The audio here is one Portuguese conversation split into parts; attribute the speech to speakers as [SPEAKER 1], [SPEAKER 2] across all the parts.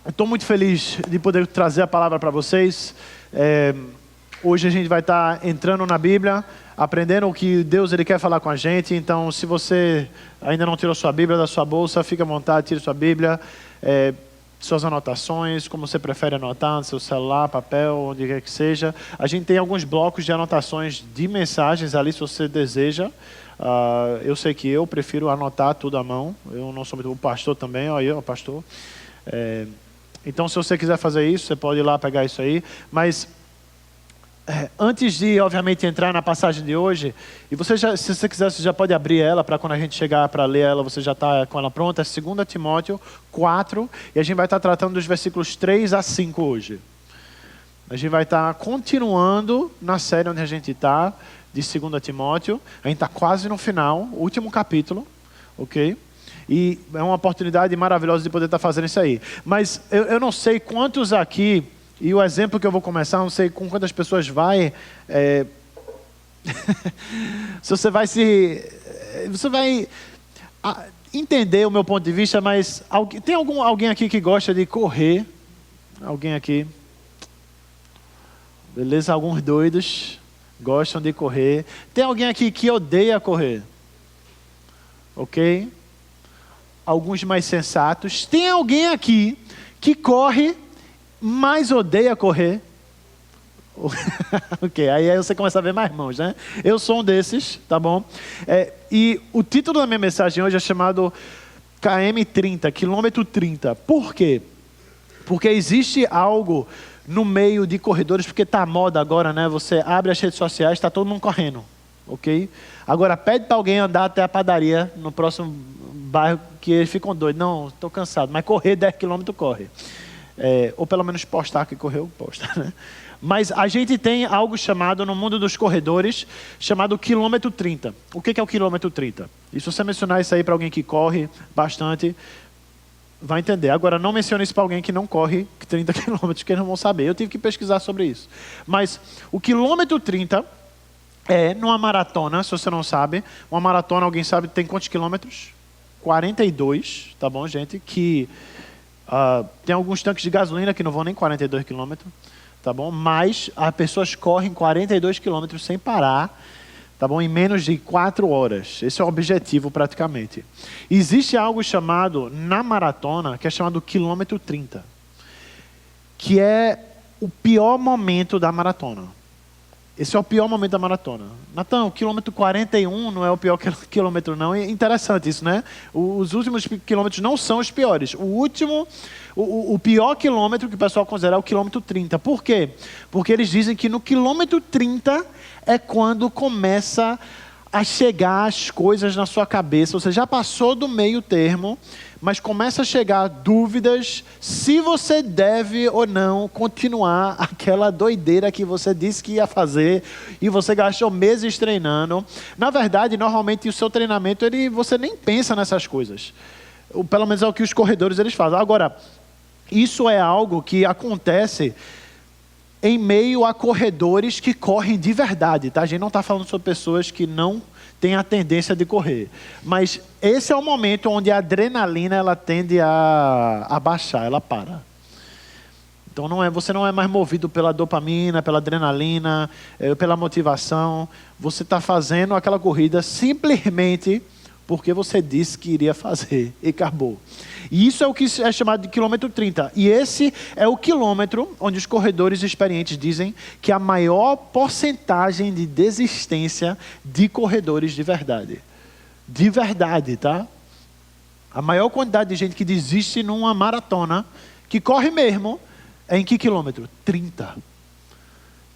[SPEAKER 1] Estou muito feliz de poder trazer a palavra para vocês. Hoje a gente vai estar entrando na Bíblia, aprendendo o que Deus ele quer falar com a gente. Então, se você ainda não tirou sua Bíblia da sua bolsa, fique à vontade, tire sua Bíblia, suas anotações, como você prefere anotar, no seu celular, papel, onde quer que seja. A gente tem alguns blocos de anotações de mensagens ali, se você deseja. Eu sei que eu prefiro anotar tudo à mão. Eu não sou muito... O pastor também, o pastor. Então, se você quiser fazer isso, você pode ir lá pegar isso aí. Mas, antes de, obviamente, entrar na passagem de hoje, e você já, se você quiser, você já pode abrir ela, para quando a gente chegar para ler ela, você já está com ela pronta. É 2 Timóteo 4, e a gente vai estar tratando dos versículos 3 a 5 hoje. A gente vai estar continuando na série onde a gente está, de 2 Timóteo. A gente está quase no final, último capítulo, ok? E é uma oportunidade maravilhosa de poder estar fazendo isso aí. Mas eu não sei quantos aqui, e o exemplo que eu vou começar, não sei com quantas pessoas vai... se você vai você vai entender o meu ponto de vista, mas tem alguém aqui que gosta de correr? Alguém aqui? Beleza? Alguns doidos gostam de correr. Tem alguém aqui que odeia correr? Ok? Alguns mais sensatos. Tem alguém aqui que corre, mas odeia correr? Ok, aí você começa a ver mais mãos, né? Eu sou um desses, tá bom? E o título da minha mensagem hoje é chamado KM30, quilômetro 30. Por quê? Porque existe algo no meio de corredores, porque tá moda agora, né? Você abre as redes sociais, tá todo mundo correndo, ok? Agora pede para alguém andar até a padaria no próximo bairro, que eles ficam doidos. Não, estou cansado, mas correr 10 km corre. Ou pelo menos postar que correu, posta, né? Mas a gente tem algo chamado, no mundo dos corredores, chamado quilômetro 30. O que é o quilômetro 30? E se você mencionar isso aí para alguém que corre bastante, vai entender. Agora, não mencione isso para alguém que não corre 30 quilômetros, que eles não vão saber. Eu tive que pesquisar sobre isso. Mas o quilômetro 30 numa maratona, se você não sabe. Uma maratona, alguém sabe, tem quantos quilômetros? 42, tá bom, gente? Que tem alguns tanques de gasolina que não vão nem 42 quilômetros, tá bom? Mas as pessoas correm 42 quilômetros sem parar, tá bom? Em menos de 4 horas. Esse é o objetivo praticamente. Existe algo chamado, na maratona, que é chamado quilômetro 30, que é o pior momento da maratona. Esse é o pior momento da maratona. Natan, o quilômetro 41 não é o pior quilômetro, não. É interessante isso, né? Os últimos quilômetros não são os piores. O pior quilômetro que o pessoal considera é o quilômetro 30. Por quê? Porque eles dizem que no quilômetro 30 é quando começa a chegar as coisas na sua cabeça. Você já passou do meio termo, mas começa a chegar dúvidas se você deve ou não continuar aquela doideira que você disse que ia fazer e você gastou meses treinando. Na verdade, normalmente o seu treinamento, você nem pensa nessas coisas. Pelo menos é o que os corredores eles fazem. Agora, isso é algo que acontece em meio a corredores que correm de verdade, tá? A gente não está falando sobre pessoas que não têm a tendência de correr. Mas esse é o momento onde a adrenalina ela tende a baixar, ela para. Então você não é mais movido pela dopamina, pela adrenalina, pela motivação. Você está fazendo aquela corrida simplesmente porque você disse que iria fazer e acabou. E isso é o que é chamado de quilômetro 30. E esse é o quilômetro onde os corredores experientes dizem que a maior porcentagem de desistência de corredores de verdade. De verdade, tá? A maior quantidade de gente que desiste numa maratona, que corre mesmo, é em que quilômetro? 30.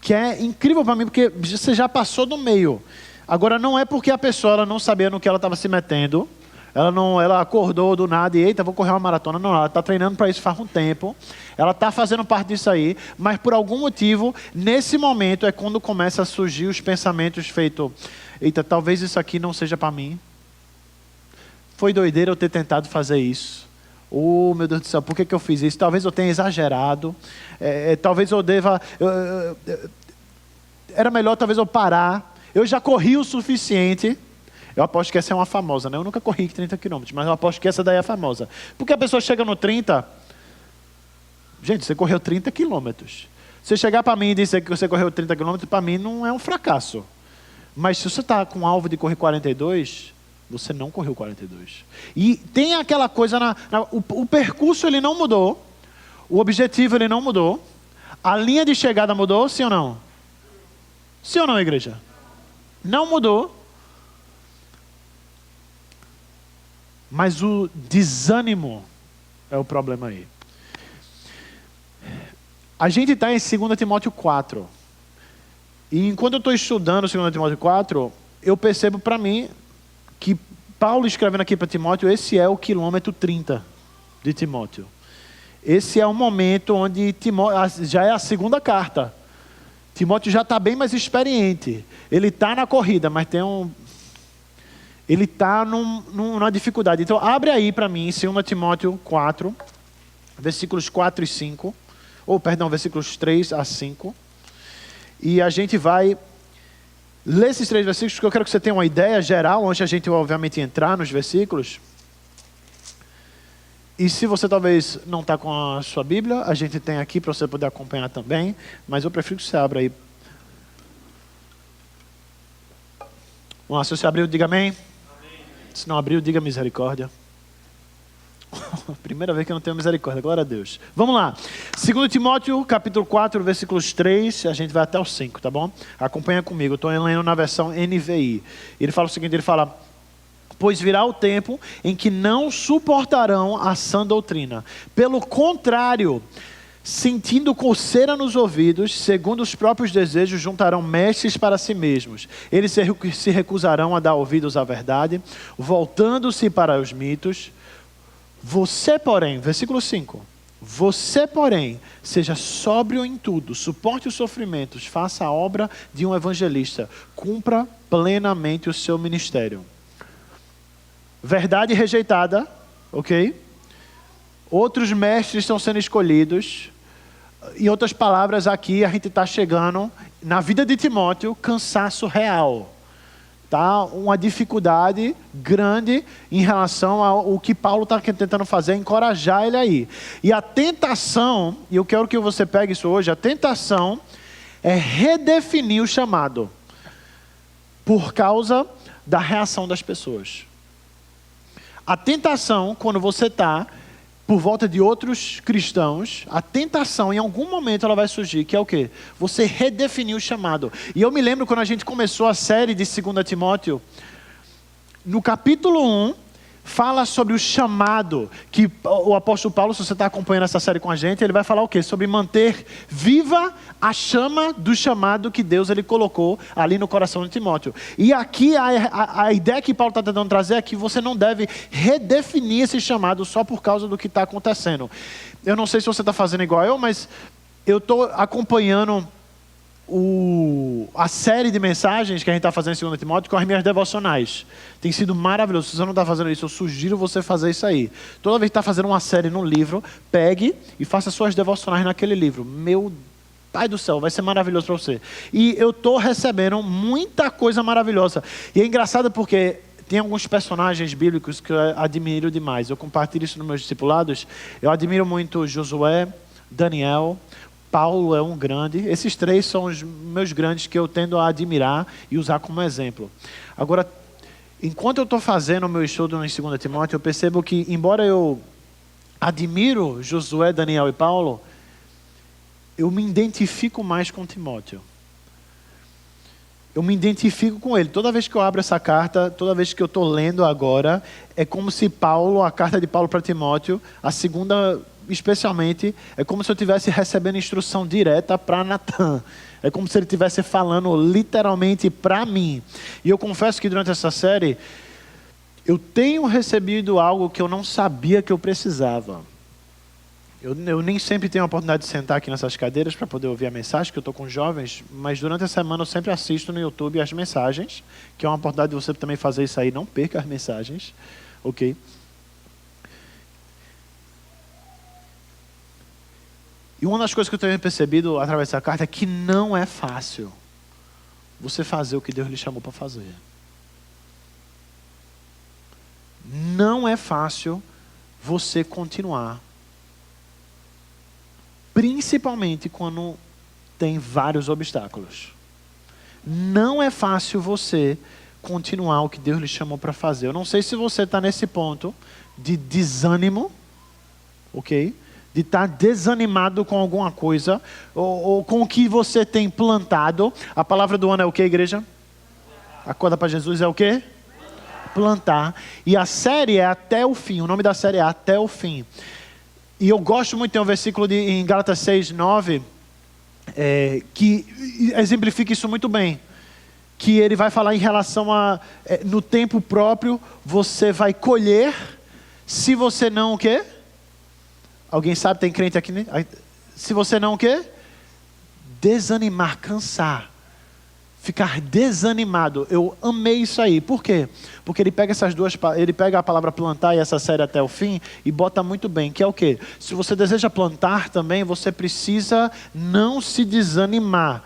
[SPEAKER 1] Que é incrível para mim, porque você já passou do meio. Agora, não é porque a pessoa ela não sabia no que ela estava se metendo. Ela acordou do nada e, eita, vou correr uma maratona. Não, ela está treinando para isso faz um tempo. Ela está fazendo parte disso aí. Mas, por algum motivo, nesse momento é quando começa a surgir os pensamentos feitos. Eita, talvez isso aqui não seja para mim. Foi doideira eu ter tentado fazer isso. Oh, meu Deus do céu, por que eu fiz isso? Talvez eu tenha exagerado. Talvez eu deva... Era melhor talvez eu parar. Eu já corri o suficiente. Eu aposto que essa é uma famosa, né? Eu nunca corri 30 km, mas eu aposto que essa daí é famosa. Porque a pessoa chega no 30, Gente, você correu 30 quilômetros. Você chegar para mim e dizer que você correu 30 quilômetros, para mim não é um fracasso. Mas se você está com o alvo de correr 42, você não correu 42. E tem aquela coisa, o percurso ele não mudou, o objetivo ele não mudou, a linha de chegada mudou, sim ou não? Sim ou não, igreja? Não mudou. Mas o desânimo é o problema aí. A gente está em 2 Timóteo 4. E enquanto eu estou estudando 2 Timóteo 4, eu percebo para mim que Paulo escrevendo aqui para Timóteo, esse é o quilômetro 30 de Timóteo. Esse é o momento onde Timóteo, já é a segunda carta. Timóteo já está bem mais experiente. Ele está na corrida, mas ele está numa dificuldade. Então abre aí para mim, 2 Timóteo 4, versículos 4 e 5. Versículos 3 a 5. E a gente vai ler esses 3 versículos, porque eu quero que você tenha uma ideia geral, antes a gente obviamente entrar nos versículos. E se você talvez não está com a sua Bíblia, a gente tem aqui para você poder acompanhar também, mas eu prefiro que você abra aí. Vamos lá, se você abriu, diga amém. Amém. Se não abriu, diga misericórdia. Primeira vez que eu não tenho misericórdia, glória a Deus. Vamos lá, 2 Timóteo, capítulo 4, versículos 3, a gente vai até o 5, tá bom? Acompanha comigo, eu estou lendo na versão NVI. Ele fala o seguinte, ele fala: pois virá o tempo em que não suportarão a sã doutrina. Pelo contrário, sentindo coceira nos ouvidos, segundo os próprios desejos, juntarão mestres para si mesmos. Eles se recusarão a dar ouvidos à verdade, voltando-se para os mitos. Você, porém, versículo 5, você, porém, seja sóbrio em tudo, suporte os sofrimentos, faça a obra de um evangelista, cumpra plenamente o seu ministério. Verdade rejeitada, ok? Outros mestres estão sendo escolhidos. Em outras palavras, aqui a gente está chegando, na vida de Timóteo, cansaço real. Tá? Uma dificuldade grande em relação ao que Paulo está tentando fazer, encorajar ele aí. E a tentação, e eu quero que você pegue isso hoje, a tentação é redefinir o chamado por causa da reação das pessoas. A tentação, quando você está por volta de outros cristãos, a tentação, em algum momento ela vai surgir, que é o quê? Você redefinir o chamado. E eu me lembro quando a gente começou a série de 2 Timóteo, no capítulo 1, fala sobre o chamado, que o apóstolo Paulo, se você está acompanhando essa série com a gente, ele vai falar o quê? Sobre manter viva a chama do chamado que Deus ele colocou ali no coração de Timóteo. E aqui a ideia que Paulo está tentando trazer é que você não deve redefinir esse chamado só por causa do que está acontecendo. Eu não sei se você está fazendo igual eu, mas eu estou acompanhando a série de mensagens que a gente está fazendo em 2 Timóteo com as minhas devocionais. Tem sido maravilhoso. Se você não está fazendo isso, eu sugiro você fazer isso aí. Toda vez que está fazendo uma série num livro, pegue e faça suas devocionais naquele livro. Meu Pai do céu, vai ser maravilhoso para você. E eu estou recebendo muita coisa maravilhosa. E é engraçado porque tem alguns personagens bíblicos que eu admiro demais. Eu compartilho isso nos meus discipulados. Eu admiro muito Josué, Daniel, Paulo é um grande. Esses 3 são os meus grandes que eu tendo a admirar e usar como exemplo. Agora, enquanto eu estou fazendo o meu estudo em 2 Timóteo, eu percebo que, embora eu admiro Josué, Daniel e Paulo, eu me identifico mais com Timóteo. Eu me identifico com ele. Toda vez que eu abro essa carta, toda vez que eu estou lendo agora, é como se a carta de Paulo para Timóteo, a segunda especialmente, é como se eu estivesse recebendo instrução direta para Natan. É como se ele estivesse falando literalmente para mim. E eu confesso que durante essa série, eu tenho recebido algo que eu não sabia que eu precisava. Eu nem sempre tenho a oportunidade de sentar aqui nessas cadeiras para poder ouvir a mensagem, que eu estou com jovens, mas durante a semana eu sempre assisto no YouTube as mensagens, que é uma oportunidade de você também fazer isso aí, não perca as mensagens, ok? E uma das coisas que eu tenho percebido através dessa carta é que não é fácil você fazer o que Deus lhe chamou para fazer. Não é fácil você continuar principalmente quando tem vários obstáculos. Não é fácil você continuar o que Deus lhe chamou para fazer. Eu não sei se você está nesse ponto de desânimo, ok? De estar desanimado com alguma coisa, ou com o que você tem plantado. A palavra do ano é o que, igreja? Acorda para Jesus é o quê? Plantar. E a série é Até o Fim. O nome da série é Até o Fim. E eu gosto muito, tem um versículo em Gálatas 6:9, que exemplifica isso muito bem. Que ele vai falar em relação a, no tempo próprio, você vai colher, se você não o quê? Alguém sabe, tem crente aqui, né? Se você não o quê? Desanimar, cansar. Ficar desanimado. Eu amei isso aí. Por quê? Porque ele pega ele pega a palavra plantar e essa série Até o Fim e bota muito bem, que é o quê? Se você deseja plantar também, você precisa não se desanimar.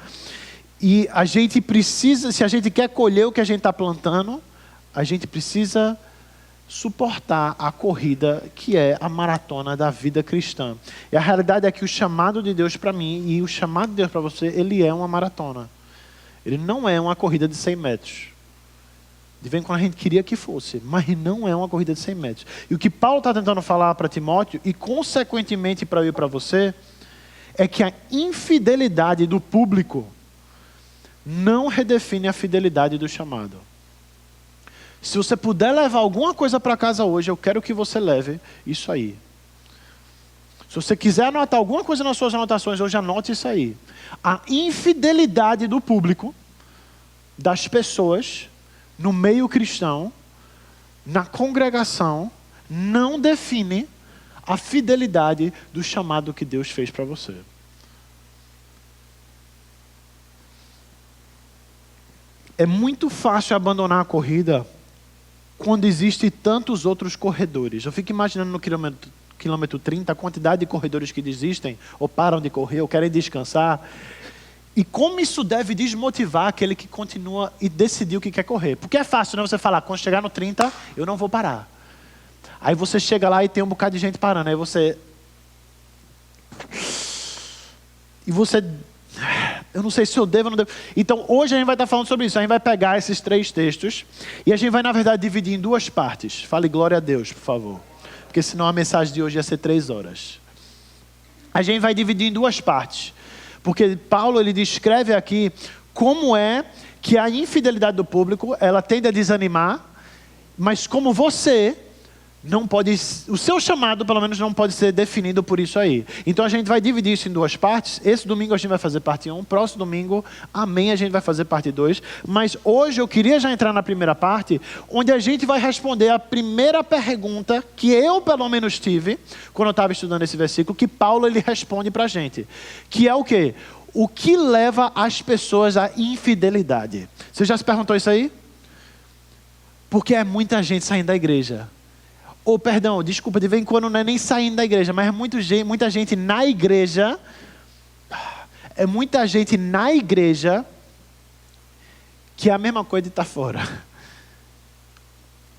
[SPEAKER 1] E a gente precisa, se a gente quer colher o que a gente está plantando, a gente precisa suportar a corrida que é a maratona da vida cristã. E a realidade é que o chamado de Deus para mim e o chamado de Deus para você, ele é uma maratona. Ele não é uma corrida de 100 metros. De vez em quando a gente queria que fosse, mas não é uma corrida de 100 metros. E o que Paulo está tentando falar para Timóteo, e consequentemente para eu e para você, é que a infidelidade do público não redefine a fidelidade do chamado. Se você puder levar alguma coisa para casa hoje, eu quero que você leve isso aí. Se você quiser anotar alguma coisa nas suas anotações hoje, anote isso aí. A infidelidade do público, das pessoas, no meio cristão, na congregação, não define a fidelidade do chamado que Deus fez para você. É muito fácil abandonar a corrida quando existem tantos outros corredores. Eu fico imaginando no quilômetro 30 a quantidade de corredores que desistem, ou param de correr, ou querem descansar. E como isso deve desmotivar aquele que continua e decidiu que quer correr. Porque é fácil, né? Você falar, quando chegar no 30, eu não vou parar. Aí você chega lá e tem um bocado de gente parando. Aí você... Eu não sei se eu devo ou não devo. Então, hoje a gente vai estar falando sobre isso. A gente vai pegar esses 3 textos e a gente vai, na verdade, dividir em 2 partes. Fale glória a Deus, por favor. Porque senão a mensagem de hoje ia ser 3 horas. A gente vai dividir em 2 partes. Porque Paulo, ele descreve aqui como é que a infidelidade do público, ela tende a desanimar, mas como você não pode, o seu chamado pelo menos não pode ser definido por isso aí. Então a gente vai dividir isso em 2 partes. Esse domingo a gente vai fazer parte 1, próximo domingo, amém, a gente vai fazer parte 2. Mas hoje eu queria já entrar na primeira parte, onde a gente vai responder a primeira pergunta que eu pelo menos tive, quando eu estava estudando esse versículo, que Paulo ele responde para a gente. Que é o quê? O que leva as pessoas à infidelidade? Você já se perguntou isso aí? Porque é muita gente saindo da igreja. Ou, perdão, desculpa, de vez em quando não é nem saindo da igreja, mas é muita gente na igreja. É muita gente na igreja que é a mesma coisa de estar fora.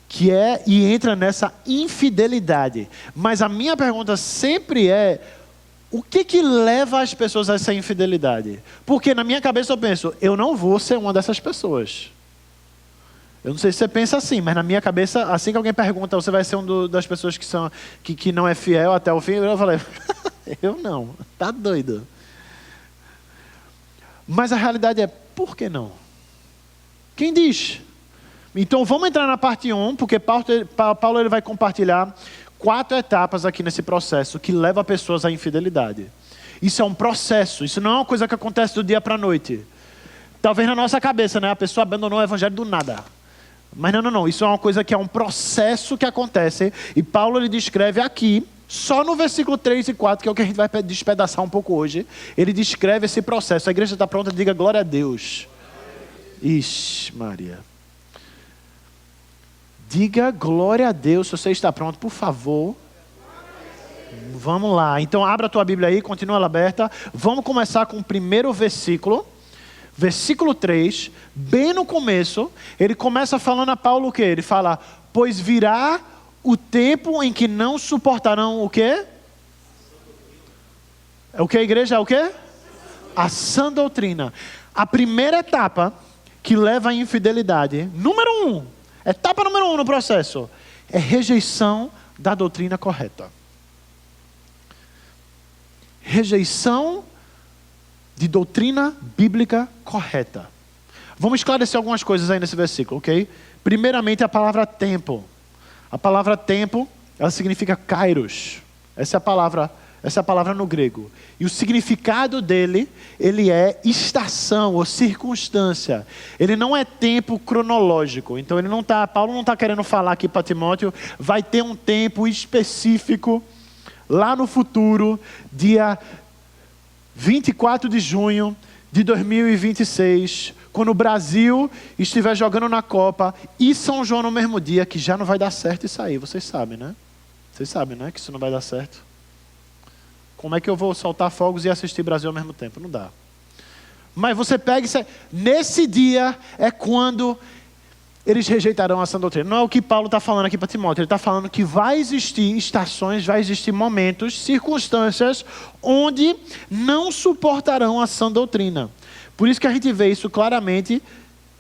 [SPEAKER 1] Que é e entra nessa infidelidade. Mas a minha pergunta sempre é: o que leva as pessoas a essa infidelidade? Porque na minha cabeça eu penso, eu não vou ser uma dessas pessoas. Eu não sei se você pensa assim, mas na minha cabeça, assim que alguém pergunta, você vai ser das pessoas que não é fiel até o fim? Eu falei, eu não, tá doido. Mas a realidade é, por que não? Quem diz? Então vamos entrar na parte 1, porque Paulo ele vai compartilhar 4 etapas aqui nesse processo que leva pessoas à infidelidade. Isso é um processo, isso não é uma coisa que acontece do dia para a noite. Talvez na nossa cabeça, né? A pessoa abandonou o evangelho do nada. Mas não. Isso é uma coisa que é um processo que acontece. E Paulo ele descreve aqui, só no versículo 3 e 4, que é o que a gente vai despedaçar um pouco hoje. Ele descreve esse processo. A igreja está pronta, diga glória a Deus. Ixi, Maria. Diga glória a Deus se você está pronto, por favor. Vamos lá. Então abra a tua Bíblia aí, continua ela aberta. Vamos começar com o primeiro versículo. Versículo 3, bem no começo, ele começa falando a Paulo o quê? Ele fala, pois virá o tempo em que não suportarão o quê? É o que a igreja é o quê? A sã doutrina. A primeira etapa que leva à infidelidade, etapa número 1 no processo, é rejeição da doutrina correta. Rejeição de doutrina bíblica correta. Vamos esclarecer algumas coisas aí nesse versículo, ok? Primeiramente, a palavra tempo. A palavra tempo, ela significa kairos. Essa é a palavra no grego. E o significado dele, ele é estação ou circunstância. Ele não é tempo cronológico. Então Paulo não está querendo falar aqui para Timóteo, vai ter um tempo específico lá no futuro, dia 24 de junho de 2026, quando o Brasil estiver jogando na Copa e São João no mesmo dia, que já não vai dar certo isso aí. Vocês sabem, né? Vocês sabem, né? Que isso não vai dar certo. Como é que eu vou soltar fogos e assistir Brasil ao mesmo tempo? Não dá. Mas você pega isso. Nesse dia é quando eles rejeitarão a sã doutrina. Não é o que Paulo está falando aqui para Timóteo. Ele está falando que vai existir estações, vai existir momentos, circunstâncias onde não suportarão a sã doutrina. Por isso que a gente vê isso claramente,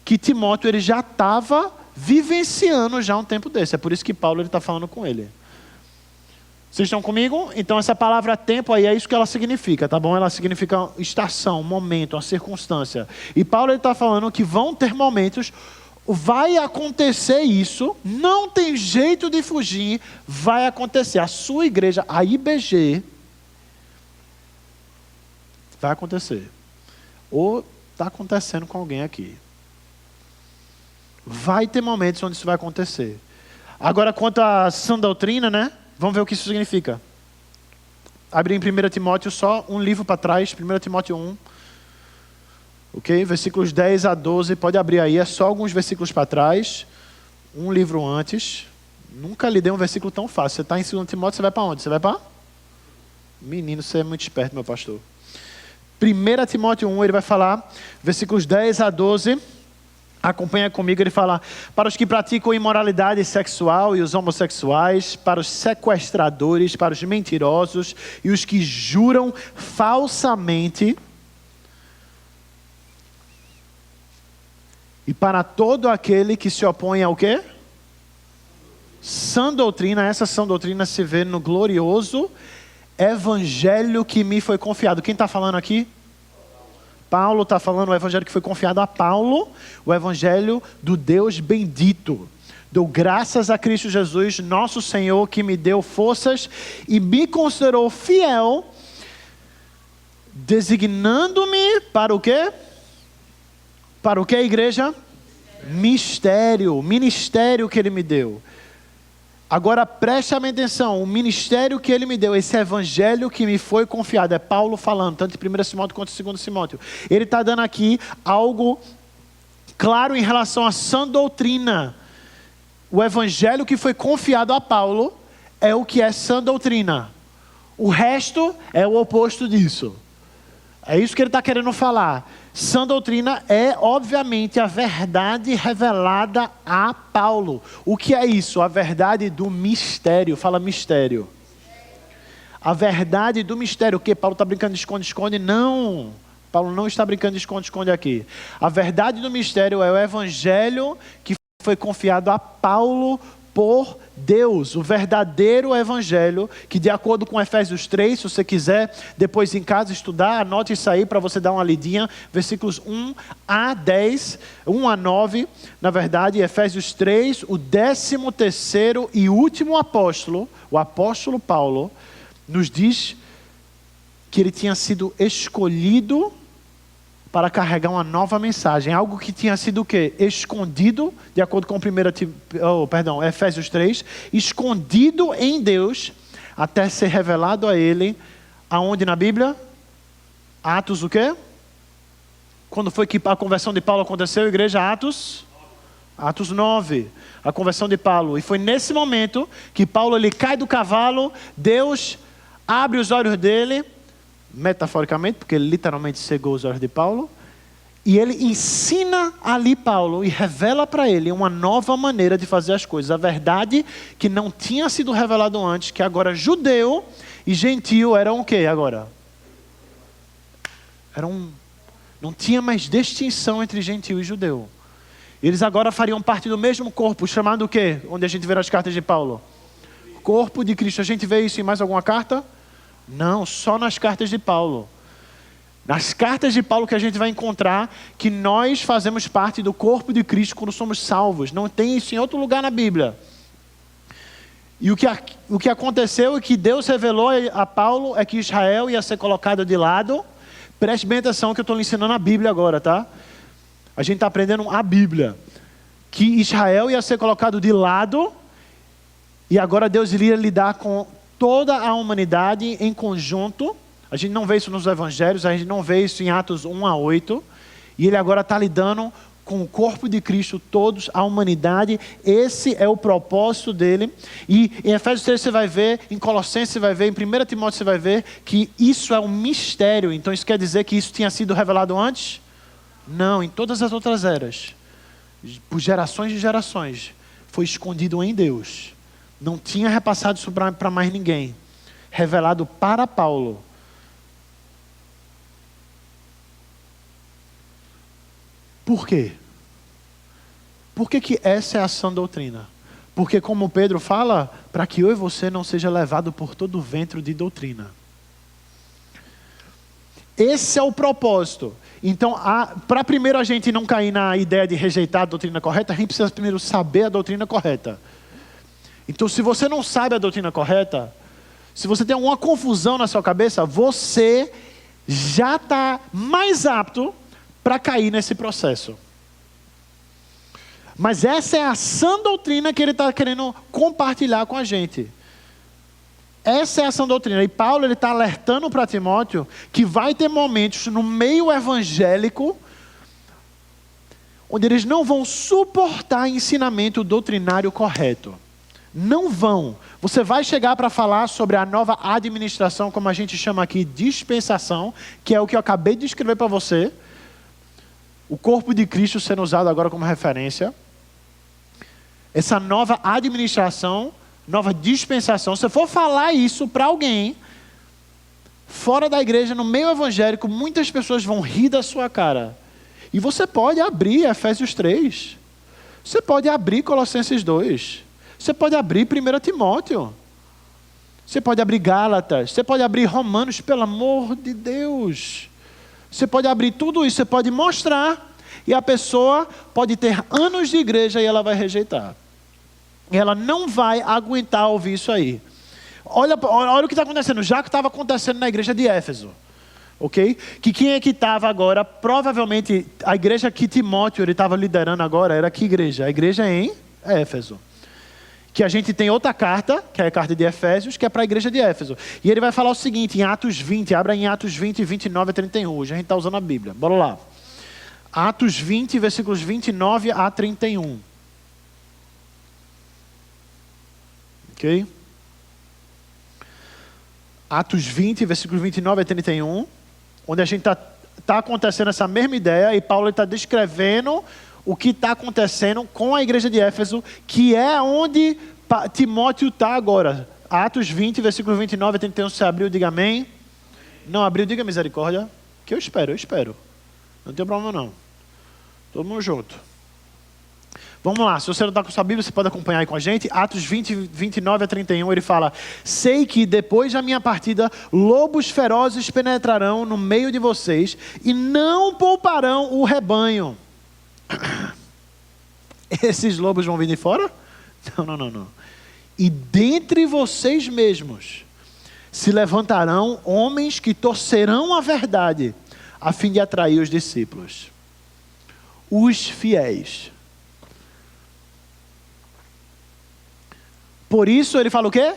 [SPEAKER 1] que Timóteo ele já estava vivenciando já um tempo desse. É por isso que Paulo está falando com ele. Vocês estão comigo? Então essa palavra tempo aí é isso que ela significa, tá bom? Ela significa estação, momento, uma circunstância. E Paulo está falando que vão ter momentos, vai acontecer isso, não tem jeito de fugir, vai acontecer. A sua igreja, a IBG, vai acontecer. Ou está acontecendo com alguém aqui. Vai ter momentos onde isso vai acontecer. Agora, quanto à sã doutrina, né? Vamos ver o que isso significa. Abre em 1 Timóteo, só um livro para trás, 1 Timóteo 1. Ok? Versículos 10 a 12, pode abrir aí, é só alguns versículos para trás. Um livro antes. Nunca lhe dei um versículo tão fácil. Você está em 2 Timóteo, você vai para onde? Você vai para? Menino, você é muito esperto, meu pastor. 1 Timóteo 1, ele vai falar, versículos 10 a 12. Acompanha comigo, ele fala: para os que praticam imoralidade sexual e os homossexuais, para os sequestradores, para os mentirosos e os que juram falsamente, e para todo aquele que se opõe ao quê? Sã doutrina. Essa sã doutrina se vê no glorioso evangelho que me foi confiado. Quem está falando aqui? Paulo está falando o evangelho que foi confiado a Paulo, o evangelho do Deus bendito. Dou graças a Cristo Jesus, nosso Senhor, que me deu forças e me considerou fiel, designando-me para o quê? Para o que, igreja? Ministério que Ele me deu. Agora preste atenção, o ministério que Ele me deu, esse evangelho que me foi confiado, é Paulo falando, tanto em 1 Timóteo quanto em 2 Timóteo. Ele está dando aqui algo claro em relação à sã doutrina. O evangelho que foi confiado a Paulo é o que é sã doutrina. O resto é o oposto disso. É isso que ele está querendo falar. Sã doutrina é, obviamente, a verdade revelada a Paulo. O que é isso? A verdade do mistério. Fala mistério. A verdade do mistério. O que? Paulo está brincando de esconde-esconde? Não. Paulo não está brincando de esconde-esconde aqui. A verdade do mistério é o evangelho que foi confiado a Paulo por Deus, o verdadeiro evangelho, que de acordo com Efésios 3, se você quiser depois em casa estudar, anote isso aí para você dar uma lidinha, versículos 1 a 10, 1 a 9, na verdade, Efésios 3, o 13º e último apóstolo, o apóstolo Paulo, nos diz que ele tinha sido escolhido para carregar uma nova mensagem, algo que tinha sido o quê? Escondido, de acordo com Efésios 3, escondido em Deus, até ser revelado a ele, aonde na Bíblia? Atos o quê? Quando foi que a conversão de Paulo aconteceu, igreja? Atos 9, a conversão de Paulo. E foi nesse momento que Paulo ele cai do cavalo, Deus abre os olhos dele, metaforicamente, porque ele literalmente cegou os olhos de Paulo, e ele ensina ali Paulo e revela para ele uma nova maneira de fazer as coisas. A verdade que não tinha sido revelado antes, que agora judeu e gentio eram o quê agora? Não tinha mais distinção entre gentil e judeu. Eles agora fariam parte do mesmo corpo, chamado o quê? Onde a gente vê nas cartas de Paulo? Corpo de Cristo. A gente vê isso em mais alguma carta? Não, só nas cartas de Paulo. Nas cartas de Paulo que a gente vai encontrar que nós fazemos parte do corpo de Cristo quando somos salvos. Não tem isso em outro lugar na Bíblia. E o que aconteceu e que Deus revelou a Paulo é que Israel ia ser colocado de lado. Preste bem atenção que eu estou lhe ensinando a Bíblia agora, tá? A gente está aprendendo a Bíblia. Que Israel ia ser colocado de lado e agora Deus iria lidar com toda a humanidade em conjunto. A gente não vê isso nos evangelhos, a gente não vê isso em Atos 1-8. E ele agora está lidando com o corpo de Cristo, todos, a humanidade. Esse é o propósito dele. E em Efésios 3 você vai ver, em Colossenses você vai ver, em 1 Timóteo você vai ver que isso é um mistério. Então isso quer dizer que isso tinha sido revelado antes? Não, em todas as outras eras, por gerações e gerações, foi escondido em Deus. Não tinha repassado isso para mais ninguém. Revelado para Paulo. Por quê? Por que essa é a sã doutrina? Porque como Pedro fala, para que eu e você não seja levado por todo o vento de doutrina. Esse é o propósito. Então, para primeiro a gente não cair na ideia de rejeitar a doutrina correta, a gente precisa primeiro saber a doutrina correta. Então, se você não sabe a doutrina correta, se você tem alguma confusão na sua cabeça, você já está mais apto para cair nesse processo. Mas essa é a sã doutrina que ele está querendo compartilhar com a gente. Essa é a sã doutrina. E Paulo está alertando para Timóteo que vai ter momentos no meio evangélico onde eles não vão suportar ensinamento doutrinário correto. Não vão. Você vai chegar para falar sobre a nova administração, como a gente chama aqui, dispensação, que é o que eu acabei de escrever para você. O corpo de Cristo sendo usado agora como referência. Essa nova administração, nova dispensação. Se for falar isso para alguém, fora da igreja, no meio evangélico, muitas pessoas vão rir da sua cara. E você pode abrir Efésios 3. Você pode abrir Colossenses 2. Você pode abrir 1 Timóteo. Você pode abrir Gálatas. Você pode abrir Romanos, pelo amor de Deus. Você pode abrir tudo isso, você pode mostrar. E a pessoa pode ter anos de igreja e ela vai rejeitar. E ela não vai aguentar ouvir isso aí. Olha o que está acontecendo. Já que estava acontecendo na igreja de Éfeso. Ok? Que quem é que estava agora? Provavelmente a igreja que Timóteo estava liderando agora era que igreja? A igreja em Éfeso. Que a gente tem outra carta, que é a carta de Efésios, que é para a igreja de Éfeso. E ele vai falar o seguinte, em Atos 20, abra em Atos 20, 29 a 31. Hoje a gente está usando a Bíblia. Bora lá. Atos 20, versículos 29 a 31. Ok? Atos 20, versículos 29 a 31. Onde a gente está acontecendo essa mesma ideia. E Paulo está descrevendo o que está acontecendo com a igreja de Éfeso, que é onde Timóteo está agora. Atos 20, versículo 29 a 31, se abriu, diga amém. Não abriu, diga misericórdia. Que eu espero. Não tem problema não. Todo mundo junto. Vamos lá, se você não está com sua Bíblia, você pode acompanhar aí com a gente. Atos 20, 29 a 31, ele fala: sei que depois da minha partida, lobos ferozes penetrarão no meio de vocês e não pouparão o rebanho. Esses lobos vão vir de fora? Não. E dentre vocês mesmos se levantarão homens que torcerão a verdade, a fim de atrair os discípulos. Os fiéis. Por isso ele fala o quê?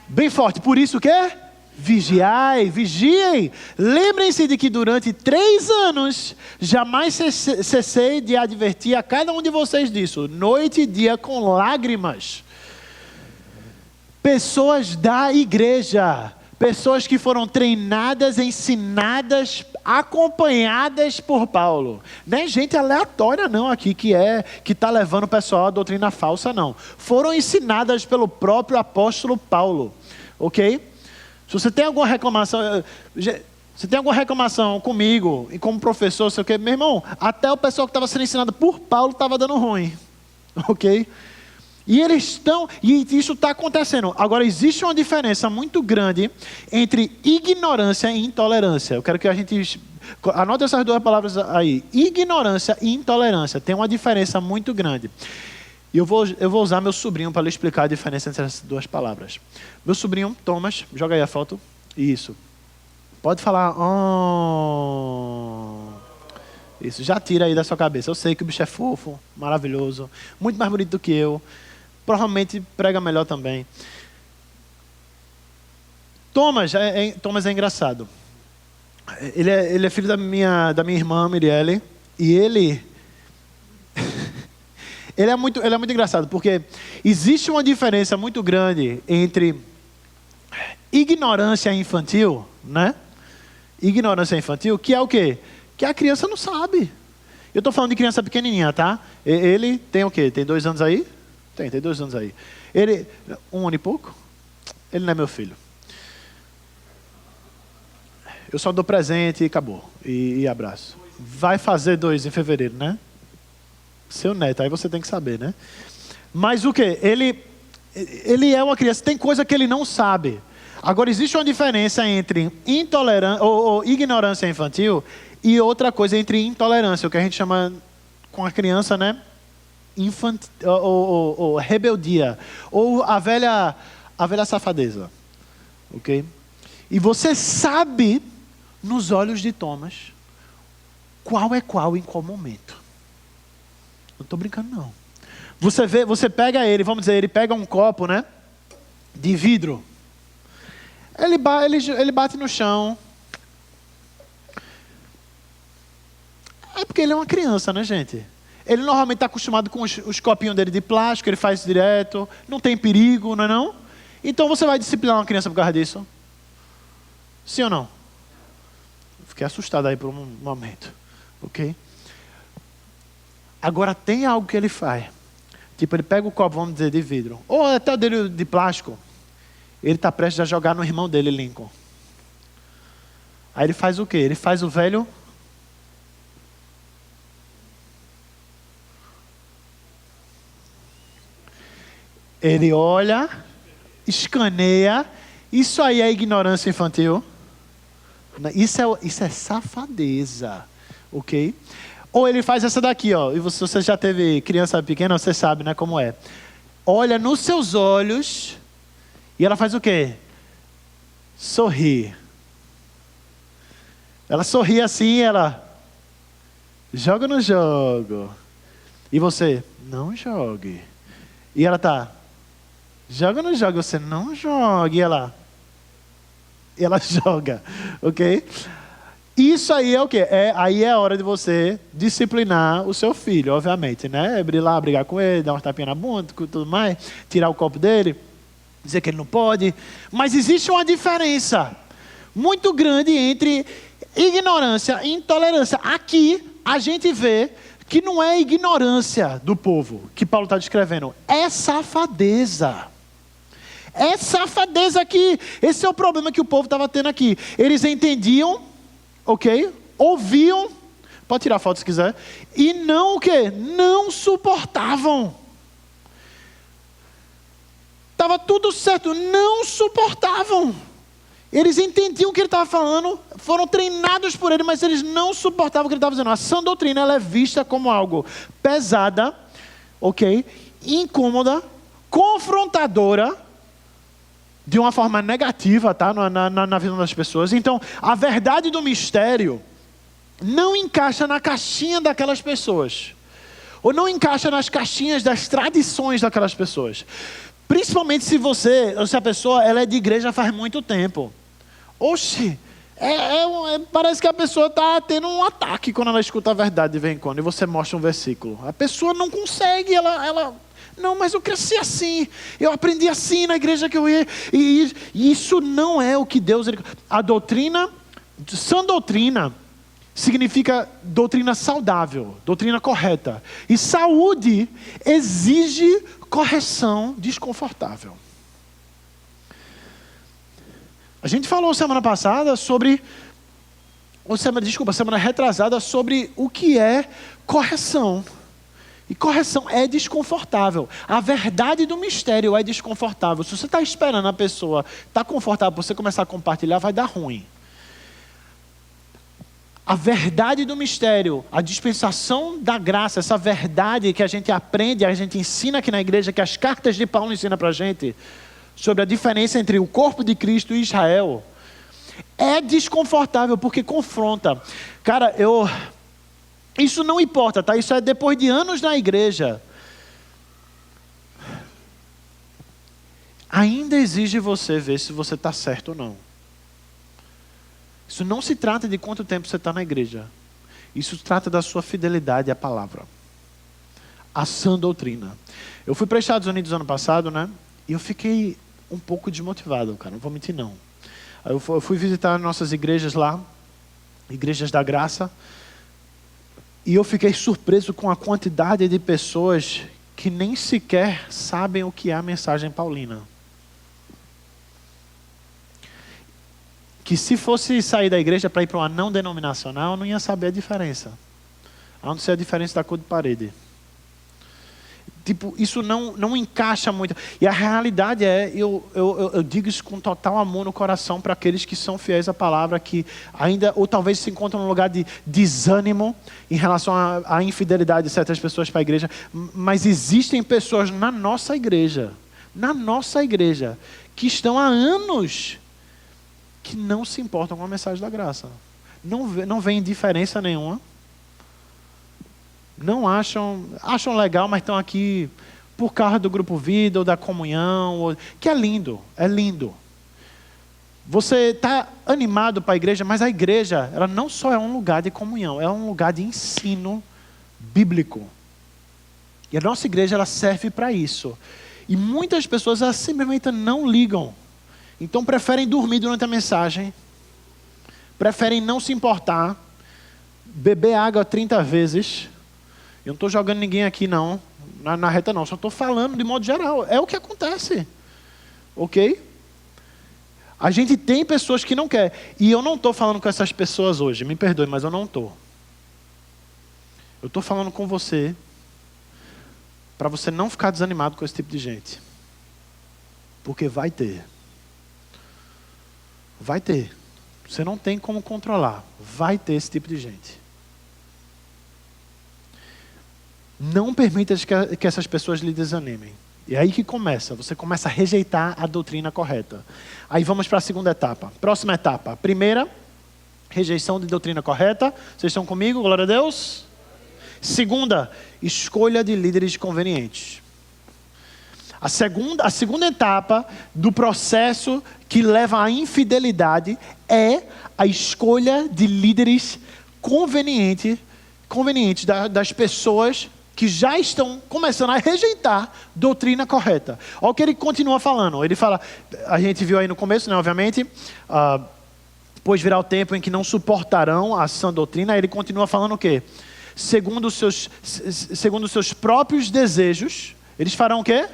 [SPEAKER 1] Bem forte. Por isso o quê? Vigiai, vigiem. Lembrem-se de que durante 3 anos jamais cessei de advertir a cada um de vocês disso, noite e dia com lágrimas. Pessoas da igreja, pessoas que foram treinadas, ensinadas, acompanhadas por Paulo. Não é gente aleatória não aqui que está levando o pessoal a doutrina falsa não. Foram ensinadas pelo próprio apóstolo Paulo, ok? Se você tem alguma reclamação, Você tem alguma reclamação comigo e como professor, sei o quê? Meu irmão, até o pessoal que estava sendo ensinado por Paulo estava dando ruim. Ok? E eles estão, e isso está acontecendo. Agora, existe uma diferença muito grande entre ignorância e intolerância. Eu quero que a gente anote essas duas palavras aí. Ignorância e intolerância. Tem uma diferença muito grande. E eu vou usar meu sobrinho para lhe explicar a diferença entre essas duas palavras. Meu sobrinho, Thomas, joga aí a foto. Isso. Pode falar. Oh. Isso, já tira aí da sua cabeça. Eu sei que o bicho é fofo, maravilhoso, muito mais bonito do que eu. Provavelmente prega melhor também. Thomas é engraçado. Ele é filho da minha irmã, Mirielle. E ele é muito engraçado, porque existe uma diferença muito grande entre ignorância infantil, né? Ignorância infantil, que é o quê? Que a criança não sabe. Eu estou falando de criança pequenininha, tá? Ele tem o quê? Tem 2 anos aí? Tem 2 anos aí. Ele, 1 ano e pouco? Ele não é meu filho. Eu só dou presente e acabou. E abraço. Vai fazer 2 em fevereiro, né? Seu neto, aí você tem que saber, né? Mas o quê? Ele é uma criança, tem coisa que ele não sabe. Agora, existe uma diferença entre intolerância ou ignorância infantil e outra coisa entre intolerância, o que a gente chama com a criança, né? Ou rebeldia, ou a velha safadeza, ok? E você sabe, nos olhos de Thomas, qual é qual em qual momento. Não estou brincando, não. Você pega ele, vamos dizer, ele pega um copo, né? De vidro. Ele bate no chão. É porque ele é uma criança, né, gente? Ele normalmente está acostumado com os copinhos dele de plástico, ele faz direto, não tem perigo, não é não? Então você vai disciplinar uma criança por causa disso? Sim ou não? Fiquei assustado aí por um momento, ok? Agora tem algo que ele faz. Tipo, ele pega o copo, vamos dizer, de vidro, ou até o dele de plástico, ele está prestes a jogar no irmão dele, Lincoln. Aí ele faz o quê? Ele faz o velho... Ele olha, escaneia. Isso aí é ignorância infantil. Isso é safadeza, ok? Ou ele faz essa daqui, ó. E você já teve criança pequena, você sabe, né, como é. Olha nos seus olhos e ela faz o quê? Sorri. Ela sorri assim, ela joga no jogo. E você, não jogue. E ela tá... Joga no jogo, você não joga. E ela joga, ok? Isso aí é o quê? Aí é a hora de você disciplinar o seu filho, obviamente, né? Ir lá brigar com ele, dar uma tapinha na bunda, tudo mais, tirar o copo dele, dizer que ele não pode. Mas existe uma diferença muito grande entre ignorância e intolerância. Aqui a gente vê que não é ignorância do povo que Paulo está descrevendo, é safadeza. É safadeza aqui. Esse é o problema que o povo estava tendo aqui. Eles entendiam, ok? Ouviam, pode tirar a foto se quiser, e não o quê? Não suportavam. Estava tudo certo, não suportavam. Eles entendiam o que ele estava falando, foram treinados por ele, mas eles não suportavam o que ele estava dizendo. A sã doutrina ela é vista como algo pesada, ok? Incômoda, confrontadora, de uma forma negativa, tá? Na vida das pessoas. Então, a verdade do mistério não encaixa na caixinha daquelas pessoas. Ou não encaixa nas caixinhas das tradições daquelas pessoas. Principalmente se a pessoa ela é de igreja faz muito tempo. Oxi, parece que a pessoa está tendo um ataque quando ela escuta a verdade de vez em quando. E você mostra um versículo. A pessoa não consegue, não, mas eu cresci assim, eu aprendi assim na igreja que eu ia, e isso não é o que Deus... A doutrina, sã doutrina, significa doutrina saudável, doutrina correta. E saúde exige correção desconfortável. A gente falou semana passada sobre semana retrasada sobre o que é correção. E correção é desconfortável. A verdade do mistério é desconfortável. Se você está esperando a pessoa estar confortável para você começar a compartilhar, vai dar ruim. A verdade do mistério, a dispensação da graça, essa verdade que a gente aprende, a gente ensina aqui na igreja, que as cartas de Paulo ensinam para a gente, sobre a diferença entre o corpo de Cristo e Israel, é desconfortável porque confronta. Cara, isso não importa, tá? Isso é depois de anos na igreja. Ainda exige você ver se você está certo ou não. Isso não se trata de quanto tempo você está na igreja. Isso trata da sua fidelidade à palavra. A sã doutrina. Eu fui para os Estados Unidos ano passado, né? E eu fiquei um pouco desmotivado, cara. Não vou mentir, não. Eu fui visitar nossas igrejas lá. Igrejas da Graça. E eu fiquei surpreso com a quantidade de pessoas que nem sequer sabem o que é a mensagem paulina. Que se fosse sair da igreja para ir para uma não denominacional, eu não ia saber a diferença. A não ser a diferença da cor de parede. Tipo, isso não encaixa muito. E a realidade é, eu digo isso com total amor no coração para aqueles que são fiéis à palavra, que ainda, ou talvez se encontram num lugar de desânimo em relação à infidelidade de certas pessoas para a igreja. Mas existem pessoas na nossa igreja, que estão há anos que não se importam com a mensagem da graça. Não veem diferença nenhuma. Não acham legal, mas estão aqui por causa do grupo vida ou da comunhão, que é lindo. Você está animado para a igreja, mas a igreja, ela não só é um lugar de comunhão, é um lugar de ensino bíblico. E a nossa igreja, ela serve para isso. E muitas pessoas, elas simplesmente não ligam. Então preferem dormir durante a mensagem, preferem não se importar, beber água 30 vezes. Eu não estou jogando ninguém aqui não, na reta não, só estou falando de modo geral. É o que acontece, ok? A gente tem pessoas que não querem. E eu não estou falando com essas pessoas hoje, me perdoe, mas eu não estou. Eu estou falando com você, para você não ficar desanimado com esse tipo de gente. Porque vai ter. Vai ter. Você não tem como controlar. Vai ter esse tipo de gente. Não permita que essas pessoas lhe desanimem. E é aí que começa. Você começa a rejeitar a doutrina correta. Aí vamos para a segunda etapa. Próxima etapa. Primeira, rejeição de doutrina correta. Vocês estão comigo? Glória a Deus. Segunda, escolha de líderes convenientes. A segunda etapa do processo que leva à infidelidade é a escolha de líderes convenientes das pessoas que já estão começando a rejeitar doutrina correta. Olha o que ele continua falando. Ele fala, a gente viu aí no começo, né, obviamente, pois virá o tempo em que não suportarão a sã doutrina. Aí ele continua falando o quê? Segundo os seus próprios desejos, eles farão o quê?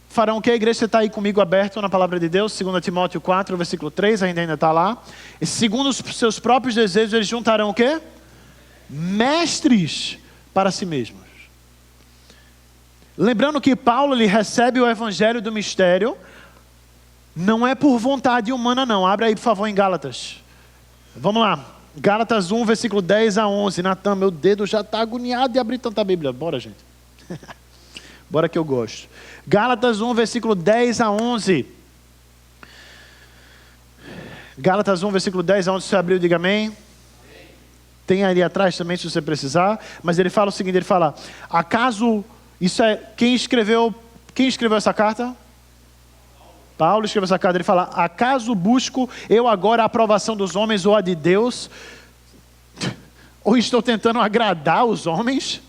[SPEAKER 1] Farão o que? A igreja, você está aí comigo aberto na palavra de Deus, 2 Timóteo 4, versículo 3, ainda está lá. E segundo os seus próprios desejos, eles juntarão o quê? Mestres para si mesmos. Lembrando que Paulo, ele recebe o evangelho do mistério, não é por vontade humana não. Abre aí, por favor, em Gálatas. Vamos lá. Gálatas 1, versículo 10 a 11. Natan, meu dedo já está agoniado de abrir tanta Bíblia. Bora, gente. Bora que eu gosto. Gálatas 1, versículo 10 a 11. Gálatas 1, versículo 10 a 11. Se você abriu, diga amém. Tem ali atrás também, se você precisar. Mas ele fala o seguinte, ele fala, acaso, isso é, quem escreveu essa carta? Paulo escreveu essa carta, ele fala, acaso busco eu agora a aprovação dos homens ou a de Deus? Ou estou tentando agradar os homens?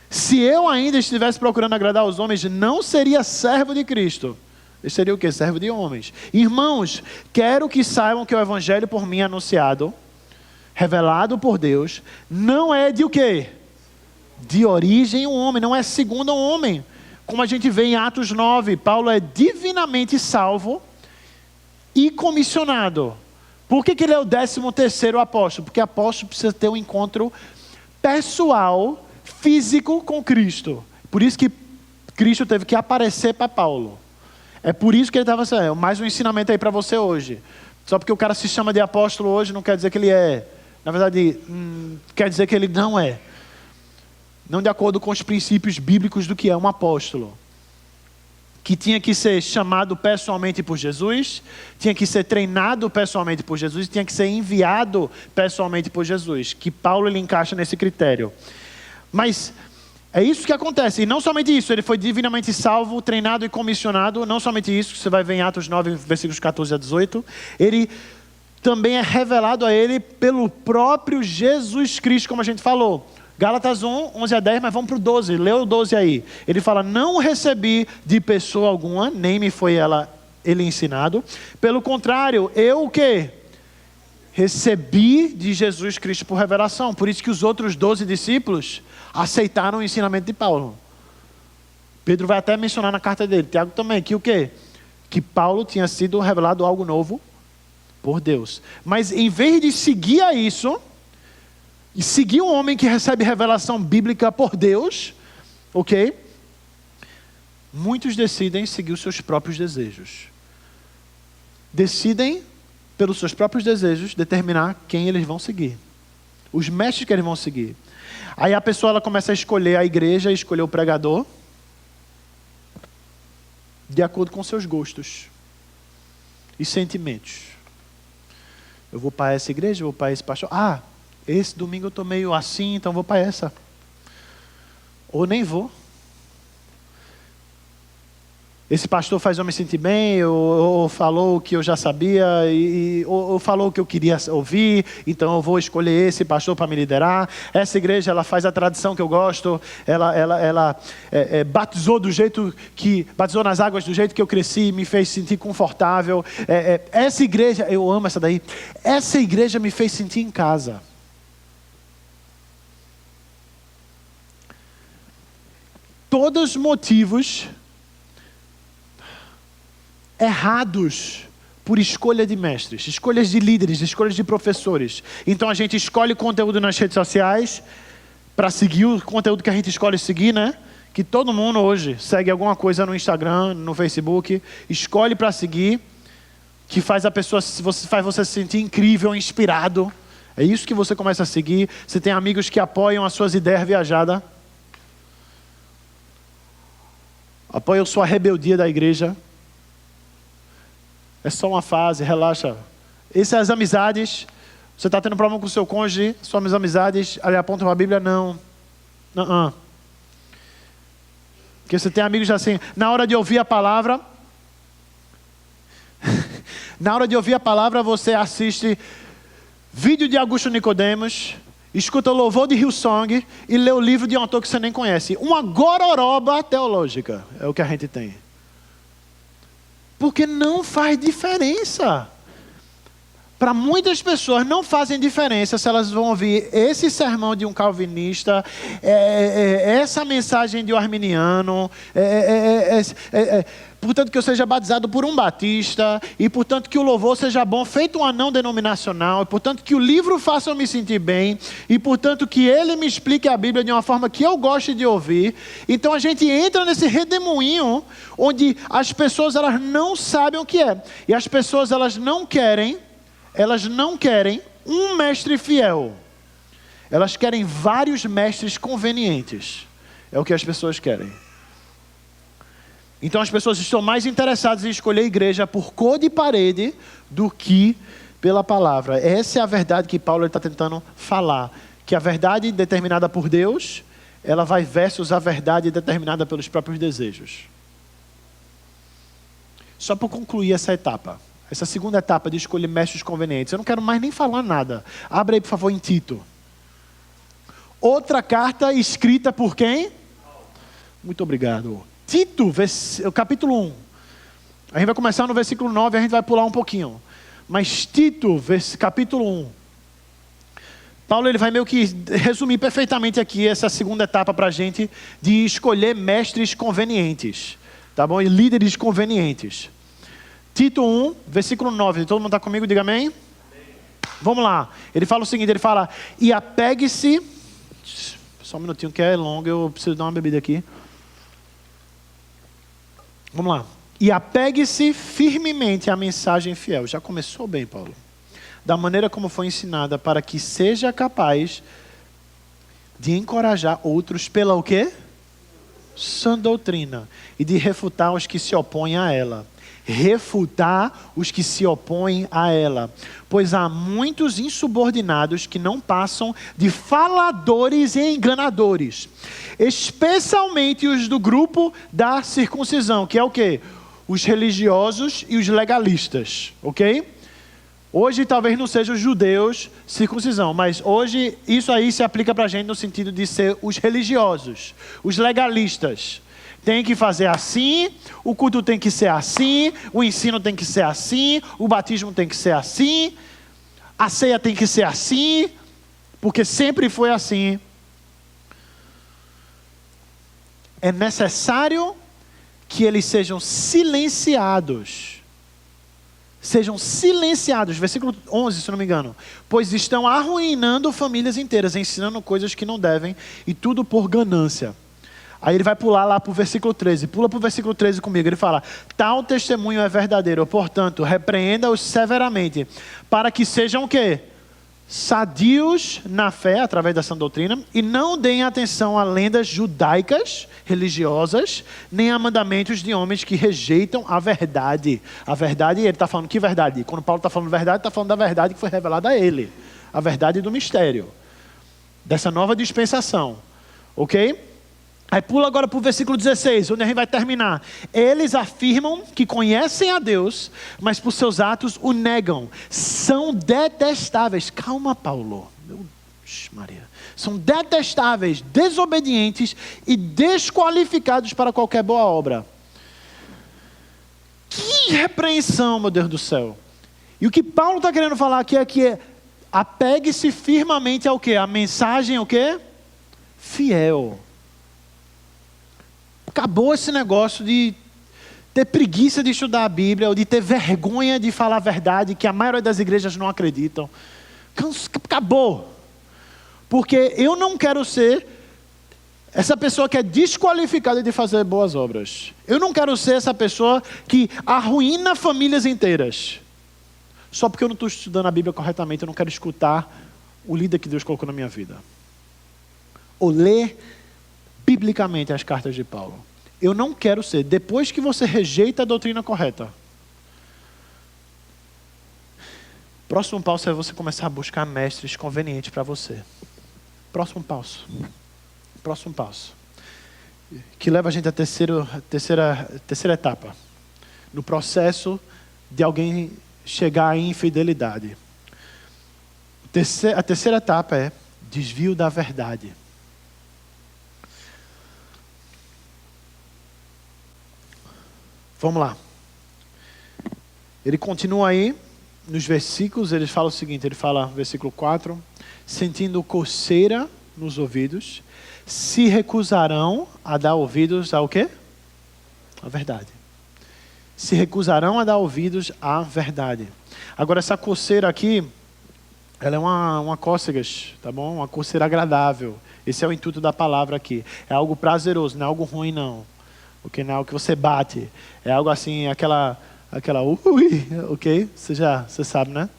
[SPEAKER 1] Se eu ainda estivesse procurando agradar os homens, não seria servo de Cristo. Eu seria o quê? Servo de homens. Irmãos, quero que saibam que o evangelho por mim anunciado, revelado por Deus, não é de o quê? De origem um homem, não é segundo um homem. Como a gente vê em Atos 9, Paulo é divinamente salvo e comissionado Por que ele é o 13º apóstolo? Porque apóstolo precisa ter um encontro pessoal, físico com Cristo. Por isso que Cristo teve que aparecer para Paulo. É por isso que ele estava assim, mais um ensinamento aí para você hoje. Só porque o cara se chama de apóstolo hoje não quer dizer que ele é. Na verdade, quer dizer que ele não é. Não de acordo com os princípios bíblicos do que é um apóstolo. Que tinha que ser chamado pessoalmente por Jesus, tinha que ser treinado pessoalmente por Jesus, tinha que ser enviado pessoalmente por Jesus. Que Paulo ele encaixa nesse critério. Mas é isso que acontece. E não somente isso, ele foi divinamente salvo, treinado e comissionado. Não somente isso, que você vai ver em Atos 9, versículos 14 a 18. Ele também é revelado a ele pelo próprio Jesus Cristo, como a gente falou. Gálatas 1, 11 a 10, mas vamos para o 12. Lê o 12 aí. Ele fala, não recebi de pessoa alguma, nem me foi ele ensinado. Pelo contrário, eu o quê? Recebi de Jesus Cristo por revelação. Por isso que os outros 12 discípulos aceitaram o ensinamento de Paulo. Pedro vai até mencionar na carta dele, Tiago também, que o quê? Que Paulo tinha sido revelado algo novo por Deus. Mas em vez de seguir a isso, e seguir um homem que recebe revelação bíblica por Deus, ok? Muitos decidem seguir os seus próprios desejos. Decidem, pelos seus próprios desejos, determinar quem eles vão seguir. Os mestres que eles vão seguir. Aí a pessoa ela começa a escolher a igreja, escolher o pregador, de acordo com seus gostos e sentimentos. Eu vou para essa igreja, eu vou para esse pastor. Esse domingo eu estou meio assim, então vou para essa. Ou nem vou. Esse pastor faz eu me sentir bem, ou falou o que eu já sabia, ou falou o que eu queria ouvir, então eu vou escolher esse pastor para me liderar. Essa igreja, ela faz a tradição que eu gosto, ela batizou batizou nas águas do jeito que eu cresci, me fez sentir confortável. Essa igreja, eu amo essa daí, essa igreja me fez sentir em casa. Todos os motivos errados por escolha de mestres, escolhas de líderes, escolhas de professores. Então a gente escolhe conteúdo nas redes sociais para seguir o conteúdo que a gente escolhe seguir, né? Que todo mundo hoje segue alguma coisa no Instagram, no Facebook, escolhe para seguir, que faz faz você se sentir incrível, inspirado. É isso que você começa a seguir. Você tem amigos que apoiam as suas ideias viajadas. Apoiam sua rebeldia da igreja. É só uma fase, relaxa. Essas são as amizades. Você está tendo problema com o seu cônjuge, suas amizades, ali apontam para a Bíblia, não. Porque você tem amigos assim, na hora de ouvir a palavra, você assiste vídeo de Augusto Nicodemos, escuta o louvor de Hillsong e lê o livro de um autor que você nem conhece. Uma gororoba teológica é o que a gente tem. Porque não faz diferença. Para muitas pessoas não fazem diferença se elas vão ouvir esse sermão de um calvinista, essa mensagem de um arminiano, portanto que eu seja batizado por um batista, e portanto que o louvor seja bom, feito um anão denominacional, e portanto que o livro faça eu me sentir bem, e portanto que ele me explique a Bíblia de uma forma que eu goste de ouvir. Então a gente entra nesse redemoinho, onde as pessoas elas não sabem o que é, e as pessoas elas não querem um mestre fiel. Elas querem vários mestres convenientes. É o que as pessoas querem. Então as pessoas estão mais interessadas em escolher a igreja por cor de parede do que pela palavra. Essa é a verdade que Paulo está tentando falar. Que a verdade determinada por Deus, ela vai versus a verdade determinada pelos próprios desejos. Só para concluir essa etapa. Essa segunda etapa de escolher mestres convenientes. Eu não quero mais nem falar nada. Abre aí, por favor, em Tito. Outra carta escrita por quem? Muito obrigado. Tito, capítulo 1. A gente vai começar no versículo 9, a gente vai pular um pouquinho. Mas Tito, capítulo 1. Paulo ele vai meio que resumir perfeitamente aqui essa segunda etapa para a gente de escolher mestres convenientes. Tá bom? E líderes convenientes. Tito 1, versículo 9. Todo mundo está comigo? Diga amém. Vamos lá. Ele fala o seguinte, ele fala, e apegue-se... Só um minutinho que é longo, eu preciso dar uma bebida aqui. Vamos lá. E apegue-se firmemente à mensagem fiel. Já começou bem, Paulo. Da maneira como foi ensinada, para que seja capaz de encorajar outros pela o quê? Sã doutrina. E de refutar os que se opõem a ela. Refutar os que se opõem a ela. Pois há muitos insubordinados que não passam de faladores e enganadores. Especialmente os do grupo da circuncisão, que é o quê? Os religiosos e os legalistas, ok? Hoje talvez não sejam os judeus circuncisão, mas hoje isso aí se aplica para a gente no sentido de ser os religiosos, os legalistas. Tem que fazer assim, o culto tem que ser assim, o ensino tem que ser assim, o batismo tem que ser assim, a ceia tem que ser assim, porque sempre foi assim. É necessário que eles sejam silenciados. Sejam silenciados, versículo 11, se não me engano. Pois estão arruinando famílias inteiras, ensinando coisas que não devem, e tudo por ganância. Aí ele vai pular lá para o versículo 13. Pula para o versículo 13 comigo. Ele fala, tal testemunho é verdadeiro, portanto, repreenda-os severamente, para que sejam o quê? Sadios na fé, através da sã doutrina, e não deem atenção a lendas judaicas, religiosas, nem a mandamentos de homens que rejeitam a verdade. A verdade, ele está falando que verdade? Quando Paulo está falando verdade, está falando da verdade que foi revelada a ele. A verdade do mistério. Dessa nova dispensação. Ok? Aí pula agora para o versículo 16, onde a gente vai terminar. Eles afirmam que conhecem a Deus, mas por seus atos o negam. São detestáveis. Calma, Paulo. Maria. São detestáveis, desobedientes e desqualificados para qualquer boa obra. Que repreensão, meu Deus do céu. E o que Paulo está querendo falar aqui é que apegue-se firmemente ao quê? A mensagem o quê? Fiel. Acabou esse negócio de ter preguiça de estudar a Bíblia, ou de ter vergonha de falar a verdade, que a maioria das igrejas não acreditam. Acabou. Porque eu não quero ser essa pessoa que é desqualificada de fazer boas obras. Eu não quero ser essa pessoa que arruína famílias inteiras. Só porque eu não estou estudando a Bíblia corretamente, eu não quero escutar o líder que Deus colocou na minha vida. Ou ler biblicamente as cartas de Paulo. Eu não quero ser, depois que você rejeita a doutrina correta, próximo passo é você começar a buscar mestres convenientes para você. Próximo passo. Próximo passo. Que leva a gente à terceira etapa. No processo de alguém chegar em infidelidade. A terceira etapa é desvio da verdade. Vamos lá. Ele continua aí, nos versículos, ele fala o seguinte, ele fala, versículo 4, sentindo coceira nos ouvidos, se recusarão a dar ouvidos ao quê? A verdade. Se recusarão a dar ouvidos à verdade. Agora, essa coceira aqui, ela é uma cócegas, tá bom? Uma coceira agradável. Esse é o intuito da palavra aqui. É algo prazeroso, não é algo ruim, não. Ok, não é algo que você bate. É algo assim, aquela ok? Você sabe, né?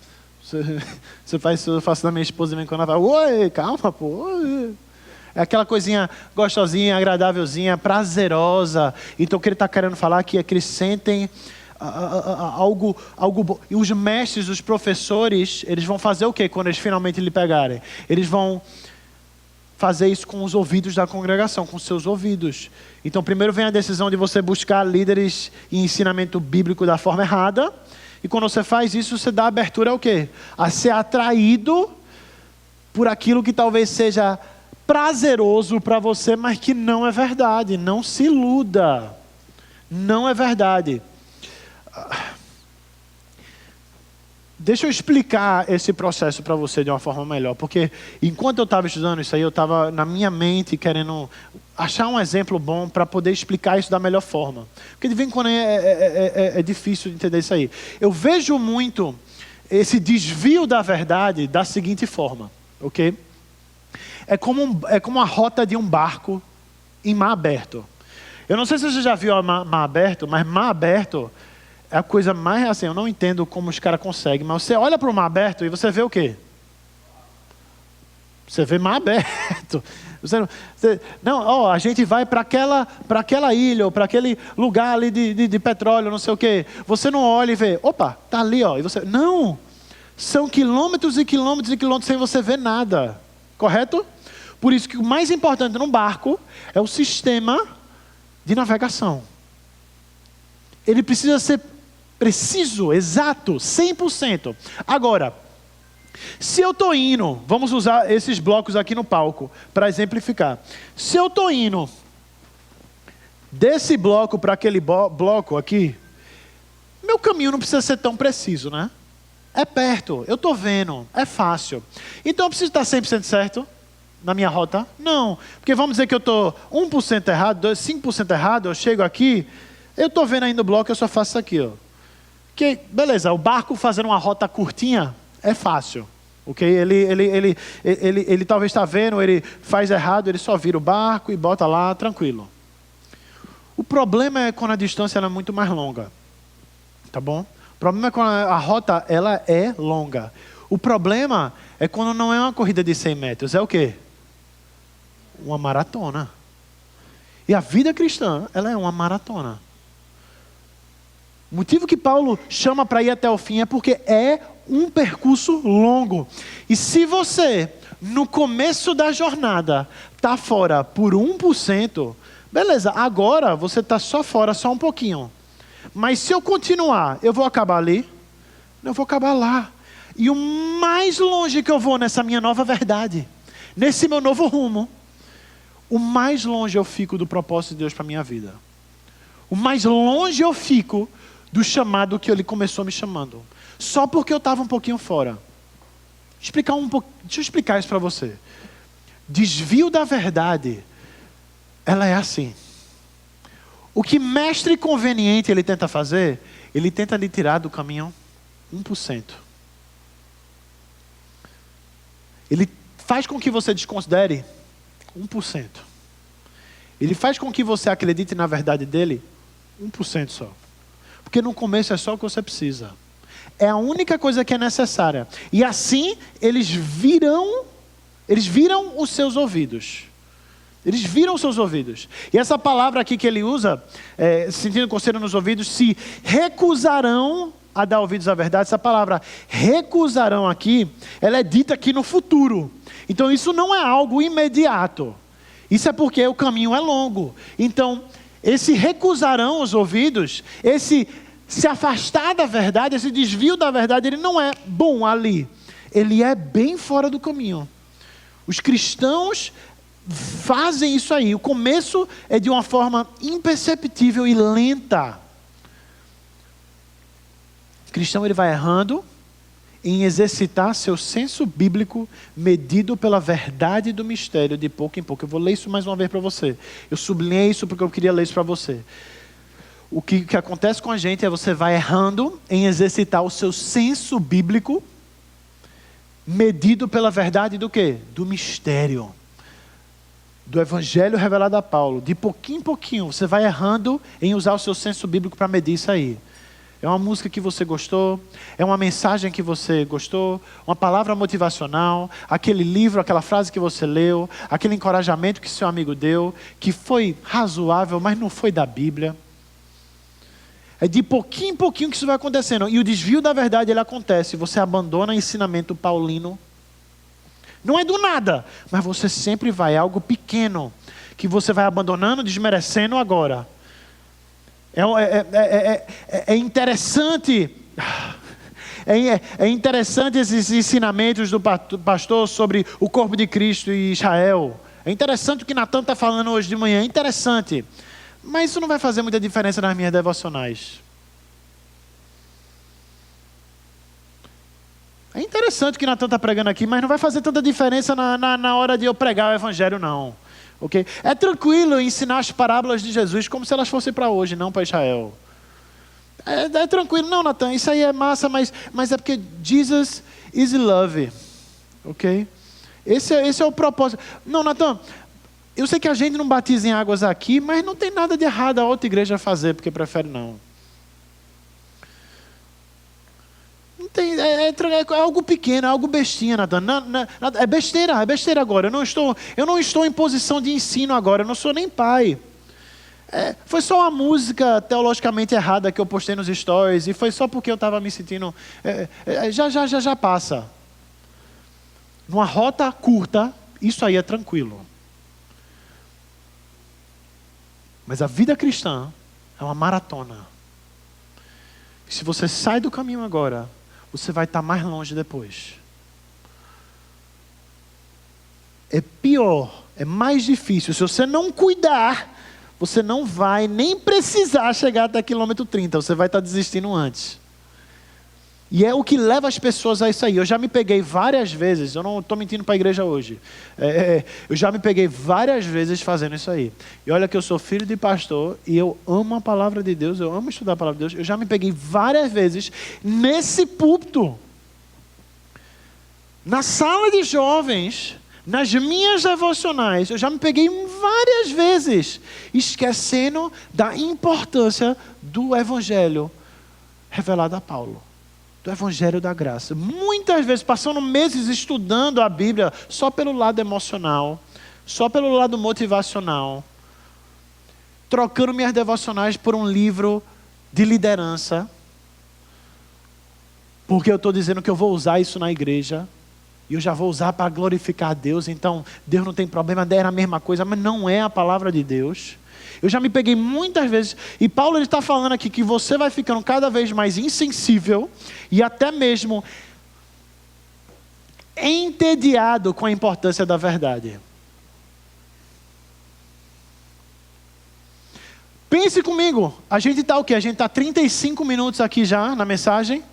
[SPEAKER 1] Eu faço da minha esposa também quando ela fala, oi, calma, pô. É aquela coisinha gostosinha, agradávelzinha, prazerosa. Então o que ele está querendo falar aqui é que eles sentem algo bom. E os mestres, os professores, eles vão fazer o quê quando eles finalmente lhe pegarem? Eles vão fazer isso com os ouvidos da congregação, com seus ouvidos. Então primeiro vem a decisão de você buscar líderes e ensinamento bíblico da forma errada. E quando você faz isso, você dá abertura ao quê? A ser atraído por aquilo que talvez seja prazeroso para você, mas que não é verdade. Não se iluda. Não é verdade. Deixa eu explicar esse processo para você de uma forma melhor, porque enquanto eu estava estudando isso aí, eu estava na minha mente querendo achar um exemplo bom para poder explicar isso da melhor forma. Porque de vez em quando é difícil de entender isso aí. Eu vejo muito esse desvio da verdade da seguinte forma, ok? É como a rota de um barco em mar aberto. Eu não sei se você já viu mar aberto, mas mar aberto é a coisa mais assim, eu não entendo como os caras conseguem, mas você olha para o mar aberto e você vê o quê? Você vê mar aberto. A gente vai para aquela ilha, ou para aquele lugar ali de petróleo, não sei o quê. Você não olha e vê, opa, tá ali, ó. E você, não, são quilômetros e quilômetros e quilômetros sem você ver nada. Correto? Por isso que o mais importante no barco é o sistema de navegação. Ele precisa ser preciso, exato, 100%. Agora, se eu estou indo, vamos usar esses blocos aqui no palco para exemplificar. Se eu estou indo desse bloco para aquele bloco aqui, meu caminho não precisa ser tão preciso, né? É perto, eu estou vendo, é fácil. Então eu preciso estar 100% certo na minha rota? Não, porque vamos dizer que eu estou 1% errado, 5% errado, eu chego aqui, eu estou vendo ainda o bloco, eu só faço isso aqui, ó. Que, beleza, o barco fazendo uma rota curtinha é fácil, ok? Ele talvez está vendo, ele faz errado, ele só vira o barco e bota lá, tranquilo. O problema é quando a distância ela é muito mais longa, tá bom? O problema é quando a rota ela é longa. O problema é quando não é uma corrida de 100 metros, é o quê? Uma maratona. E a vida cristã, ela é uma maratona. O motivo que Paulo chama para ir até o fim é porque é um percurso longo. E se você, no começo da jornada, está fora por 1%, beleza, agora você está só fora, só um pouquinho. Mas se eu continuar, eu vou acabar ali? Eu vou acabar lá. E o mais longe que eu vou nessa minha nova verdade, nesse meu novo rumo, o mais longe eu fico do propósito de Deus para a minha vida. O mais longe eu fico do chamado que Ele começou me chamando. Só porque eu estava um pouquinho fora. Deixa eu explicar isso para você. Desvio da verdade, ela é assim. O que mestre conveniente ele tenta fazer, ele tenta lhe tirar do caminho 1%. Ele faz com que você desconsidere 1%. Ele faz com que você acredite na verdade dele 1% só. Porque no começo é só o que você precisa. É a única coisa que é necessária. E assim eles viram os seus ouvidos. Eles viram os seus ouvidos. E essa palavra aqui que ele usa, sentindo coceira nos ouvidos, se recusarão a dar ouvidos à verdade. Essa palavra recusarão aqui, ela é dita aqui no futuro. Então isso não é algo imediato. Isso é porque o caminho é longo. Então, esse recusarão os ouvidos, esse se afastar da verdade, esse desvio da verdade, ele não é bom ali. Ele é bem fora do caminho. Os cristãos fazem isso aí. O começo é de uma forma imperceptível e lenta. O cristão ele vai errando em exercitar seu senso bíblico medido pela verdade do mistério de pouco em pouco. Eu vou ler isso mais uma vez para você. Eu sublinhei isso porque eu queria ler isso para você. O que acontece com a gente é você vai errando em exercitar o seu senso bíblico medido pela verdade do quê? Do mistério. Do evangelho revelado a Paulo. De pouquinho em pouquinho você vai errando em usar o seu senso bíblico para medir isso aí. É uma música que você gostou, é uma mensagem que você gostou, uma palavra motivacional, aquele livro, aquela frase que você leu, aquele encorajamento que seu amigo deu, que foi razoável, mas não foi da Bíblia. É de pouquinho em pouquinho que isso vai acontecendo. E o desvio da verdade, ele acontece. Você abandona o ensinamento paulino. Não é do nada, mas você sempre vai, é algo pequeno, que você vai abandonando, desmerecendo agora. É interessante, é interessante esses ensinamentos do pastor sobre o corpo de Cristo e Israel. É interessante o que Natan está falando hoje de manhã, é interessante. Mas isso não vai fazer muita diferença nas minhas devocionais. É interessante o que Natan está pregando aqui, mas não vai fazer tanta diferença na hora de eu pregar o evangelho, não. Okay? É tranquilo ensinar as parábolas de Jesus como se elas fossem para hoje, não para Israel. É tranquilo. Não, Natan, isso aí é massa, mas é porque Jesus is love. Ok? Esse é o propósito. Não, Natan, eu sei que a gente não batiza em águas aqui, mas não tem nada de errado a outra igreja fazer, porque prefere não. Não tem, é algo pequeno, é algo bestinha, Natan. É besteira agora. Eu não estou em posição de ensino agora, eu não sou nem pai. Foi só uma música teologicamente errada que eu postei nos stories, e foi só porque eu estava me sentindo... Já passa. Numa rota curta, isso aí é tranquilo. Mas a vida cristã é uma maratona. Se você sai do caminho agora, você vai estar mais longe depois. É pior, é mais difícil. Se você não cuidar, você não vai nem precisar chegar até quilômetro 30. Você vai estar desistindo antes. E é o que leva as pessoas a isso aí. Eu já me peguei várias vezes, eu não estou mentindo para a igreja hoje. Eu já me peguei várias vezes fazendo isso aí. E olha que eu sou filho de pastor e eu amo a palavra de Deus, eu amo estudar a palavra de Deus. Eu já me peguei várias vezes nesse púlpito. Na sala de jovens, nas minhas devocionais, eu já me peguei várias vezes esquecendo da importância do evangelho revelado a Paulo. Do Evangelho da Graça. Muitas vezes, passando meses estudando a Bíblia só pelo lado emocional, só pelo lado motivacional, trocando minhas devocionais por um livro de liderança, porque eu estou dizendo que eu vou usar isso na igreja, e eu já vou usar para glorificar a Deus, então Deus não tem problema, era a mesma coisa, mas não é a palavra de Deus. Eu já me peguei muitas vezes, e Paulo está falando aqui que você vai ficando cada vez mais insensível e até mesmo entediado com a importância da verdade. Pense comigo, a gente está o quê? A gente está 35 minutos aqui já na mensagem.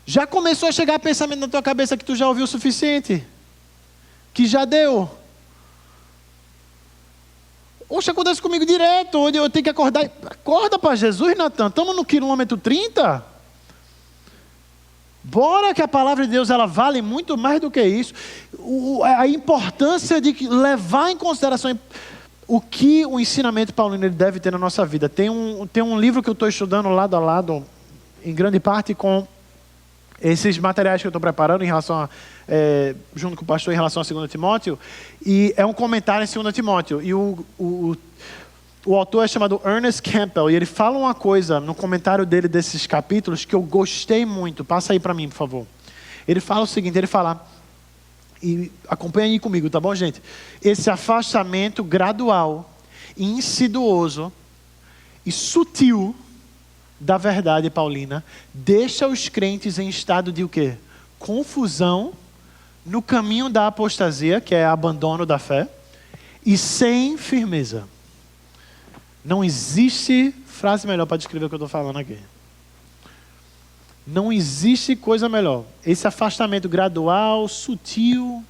[SPEAKER 1] Já começou a chegar pensamento na tua cabeça que tu já ouviu o suficiente? Que já deu? Oxe, acontece comigo direto, onde eu tenho que acordar. Acorda para Jesus, Natan, estamos no quilômetro 30. Bora que a palavra de Deus ela vale muito mais do que isso. A importância de levar em consideração o que o ensinamento paulino ele deve ter na nossa vida. Tem um livro que eu estou estudando lado a lado, em grande parte com esses materiais que eu estou preparando em relação junto com o pastor em relação a 2 Timóteo, e é um comentário em 2 Timóteo, e o autor é chamado Ernest Campbell, e ele fala uma coisa no comentário dele desses capítulos que eu gostei muito. Passa aí para mim, por favor. Ele fala o seguinte, ele fala, e acompanha aí comigo, tá bom, gente? Esse afastamento gradual, insidioso e sutil da verdade paulina deixa os crentes em estado de o quê? Confusão no caminho da apostasia, que é abandono da fé, e sem firmeza. Não existe frase melhor para descrever o que eu estou falando aqui. Não existe coisa melhor. Esse afastamento gradual, sutil,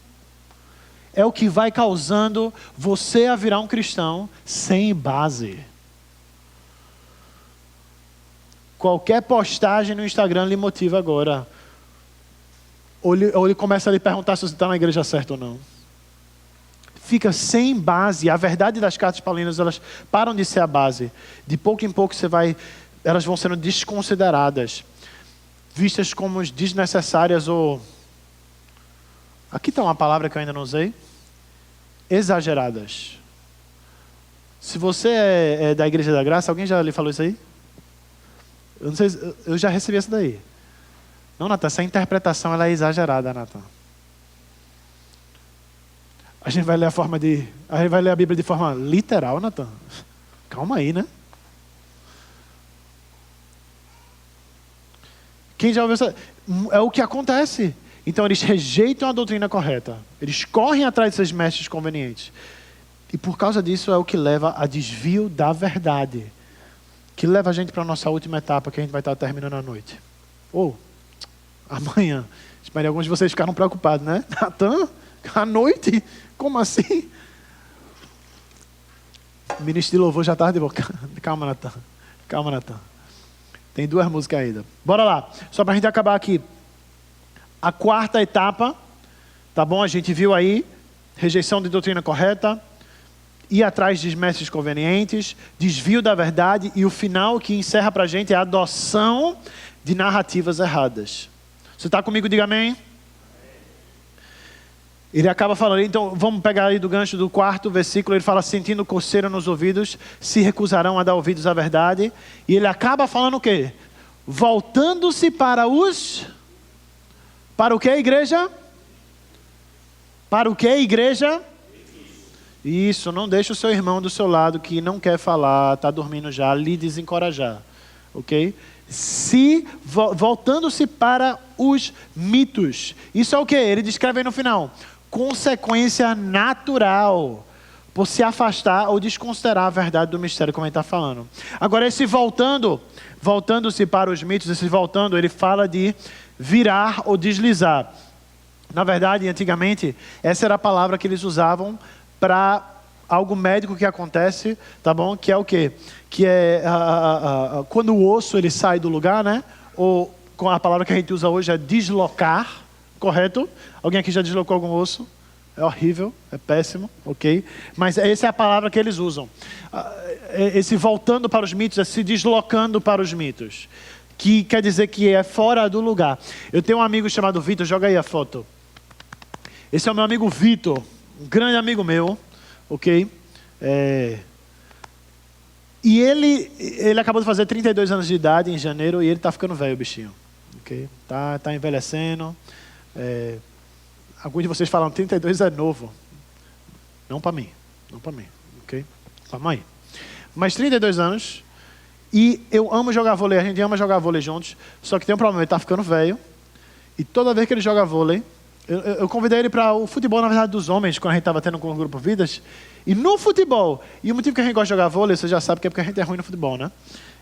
[SPEAKER 1] é o que vai causando você a virar um cristão sem base. Qualquer postagem no Instagram lhe motiva agora. Ou ele começa a lhe perguntar se você está na igreja certa ou não. Fica sem base. A verdade das cartas paulinas, elas param de ser a base. De pouco em pouco elas vão sendo desconsideradas. Vistas como desnecessárias ou... Aqui está uma palavra que eu ainda não usei. Exageradas. Se você é da Igreja da Graça, alguém já lhe falou isso aí? Eu não sei, eu já recebi essa daí. Não, Natan, essa interpretação ela é exagerada, Natan. A gente vai ler a Bíblia de forma literal, Natan. Calma aí, né? Quem já ouviu essa? É o que acontece. Então eles rejeitam a doutrina correta. Eles correm atrás desses mestres convenientes. E por causa disso é o que leva a desvio da verdade. Que leva a gente para a nossa última etapa, que a gente vai estar terminando à noite. Ou amanhã. Espero alguns de vocês ficaram preocupados, né? Natan, à noite? Como assim? O ministro de louvor já estava de boca. Calma, Natan. Calma, Natan. Tem 2 músicas ainda. Bora lá. Só para a gente acabar aqui. A 4ª etapa, tá bom? A gente viu aí, rejeição de doutrina correta, ir atrás de mestres convenientes, desvio da verdade, e o final que encerra para a gente é a adoção de narrativas erradas. Você está comigo? Diga amém. Ele acaba falando, então vamos pegar aí do gancho do 4º versículo, ele fala, sentindo coceira nos ouvidos, se recusarão a dar ouvidos à verdade. E ele acaba falando o quê? Voltando-se para os... Para o que, igreja? Para o que, igreja? Isso, não deixa o seu irmão do seu lado que não quer falar, está dormindo já, lhe desencorajar. Ok? Voltando-se para os mitos. Isso é o que? Ele descreve aí no final. Consequência natural por se afastar ou desconsiderar a verdade do mistério, como ele está falando. Agora, esse voltando-se para os mitos, esse voltando, ele fala de virar ou deslizar. Na verdade, antigamente, essa era a palavra que eles usavam para algo médico que acontece, tá bom? Que é o quê? Que é quando o osso ele sai do lugar, né? Ou com a palavra que a gente usa hoje é deslocar, correto? Alguém aqui já deslocou algum osso? É horrível, é péssimo, ok? Mas essa é a palavra que eles usam. Esse voltando para os mitos é se deslocando para os mitos. Que quer dizer que é fora do lugar. Eu tenho um amigo chamado Vitor, joga aí a foto. Esse é o meu amigo Vitor, um grande amigo meu, ok? E ele acabou de fazer 32 anos de idade em janeiro e ele está ficando velho, bichinho. Ok? Tá envelhecendo. Alguns de vocês falam 32 é novo. Não para mim. Ok? Calma aí. Mas 32 anos. E eu amo jogar vôlei, a gente ama jogar vôlei juntos. Só que tem um problema, ele está ficando velho. E toda vez que ele joga vôlei, eu convidei ele para o futebol, na verdade, dos homens, quando a gente estava tendo com o Grupo Vidas. E no futebol, e o motivo que a gente gosta de jogar vôlei, você já sabe que é porque a gente é ruim no futebol, né?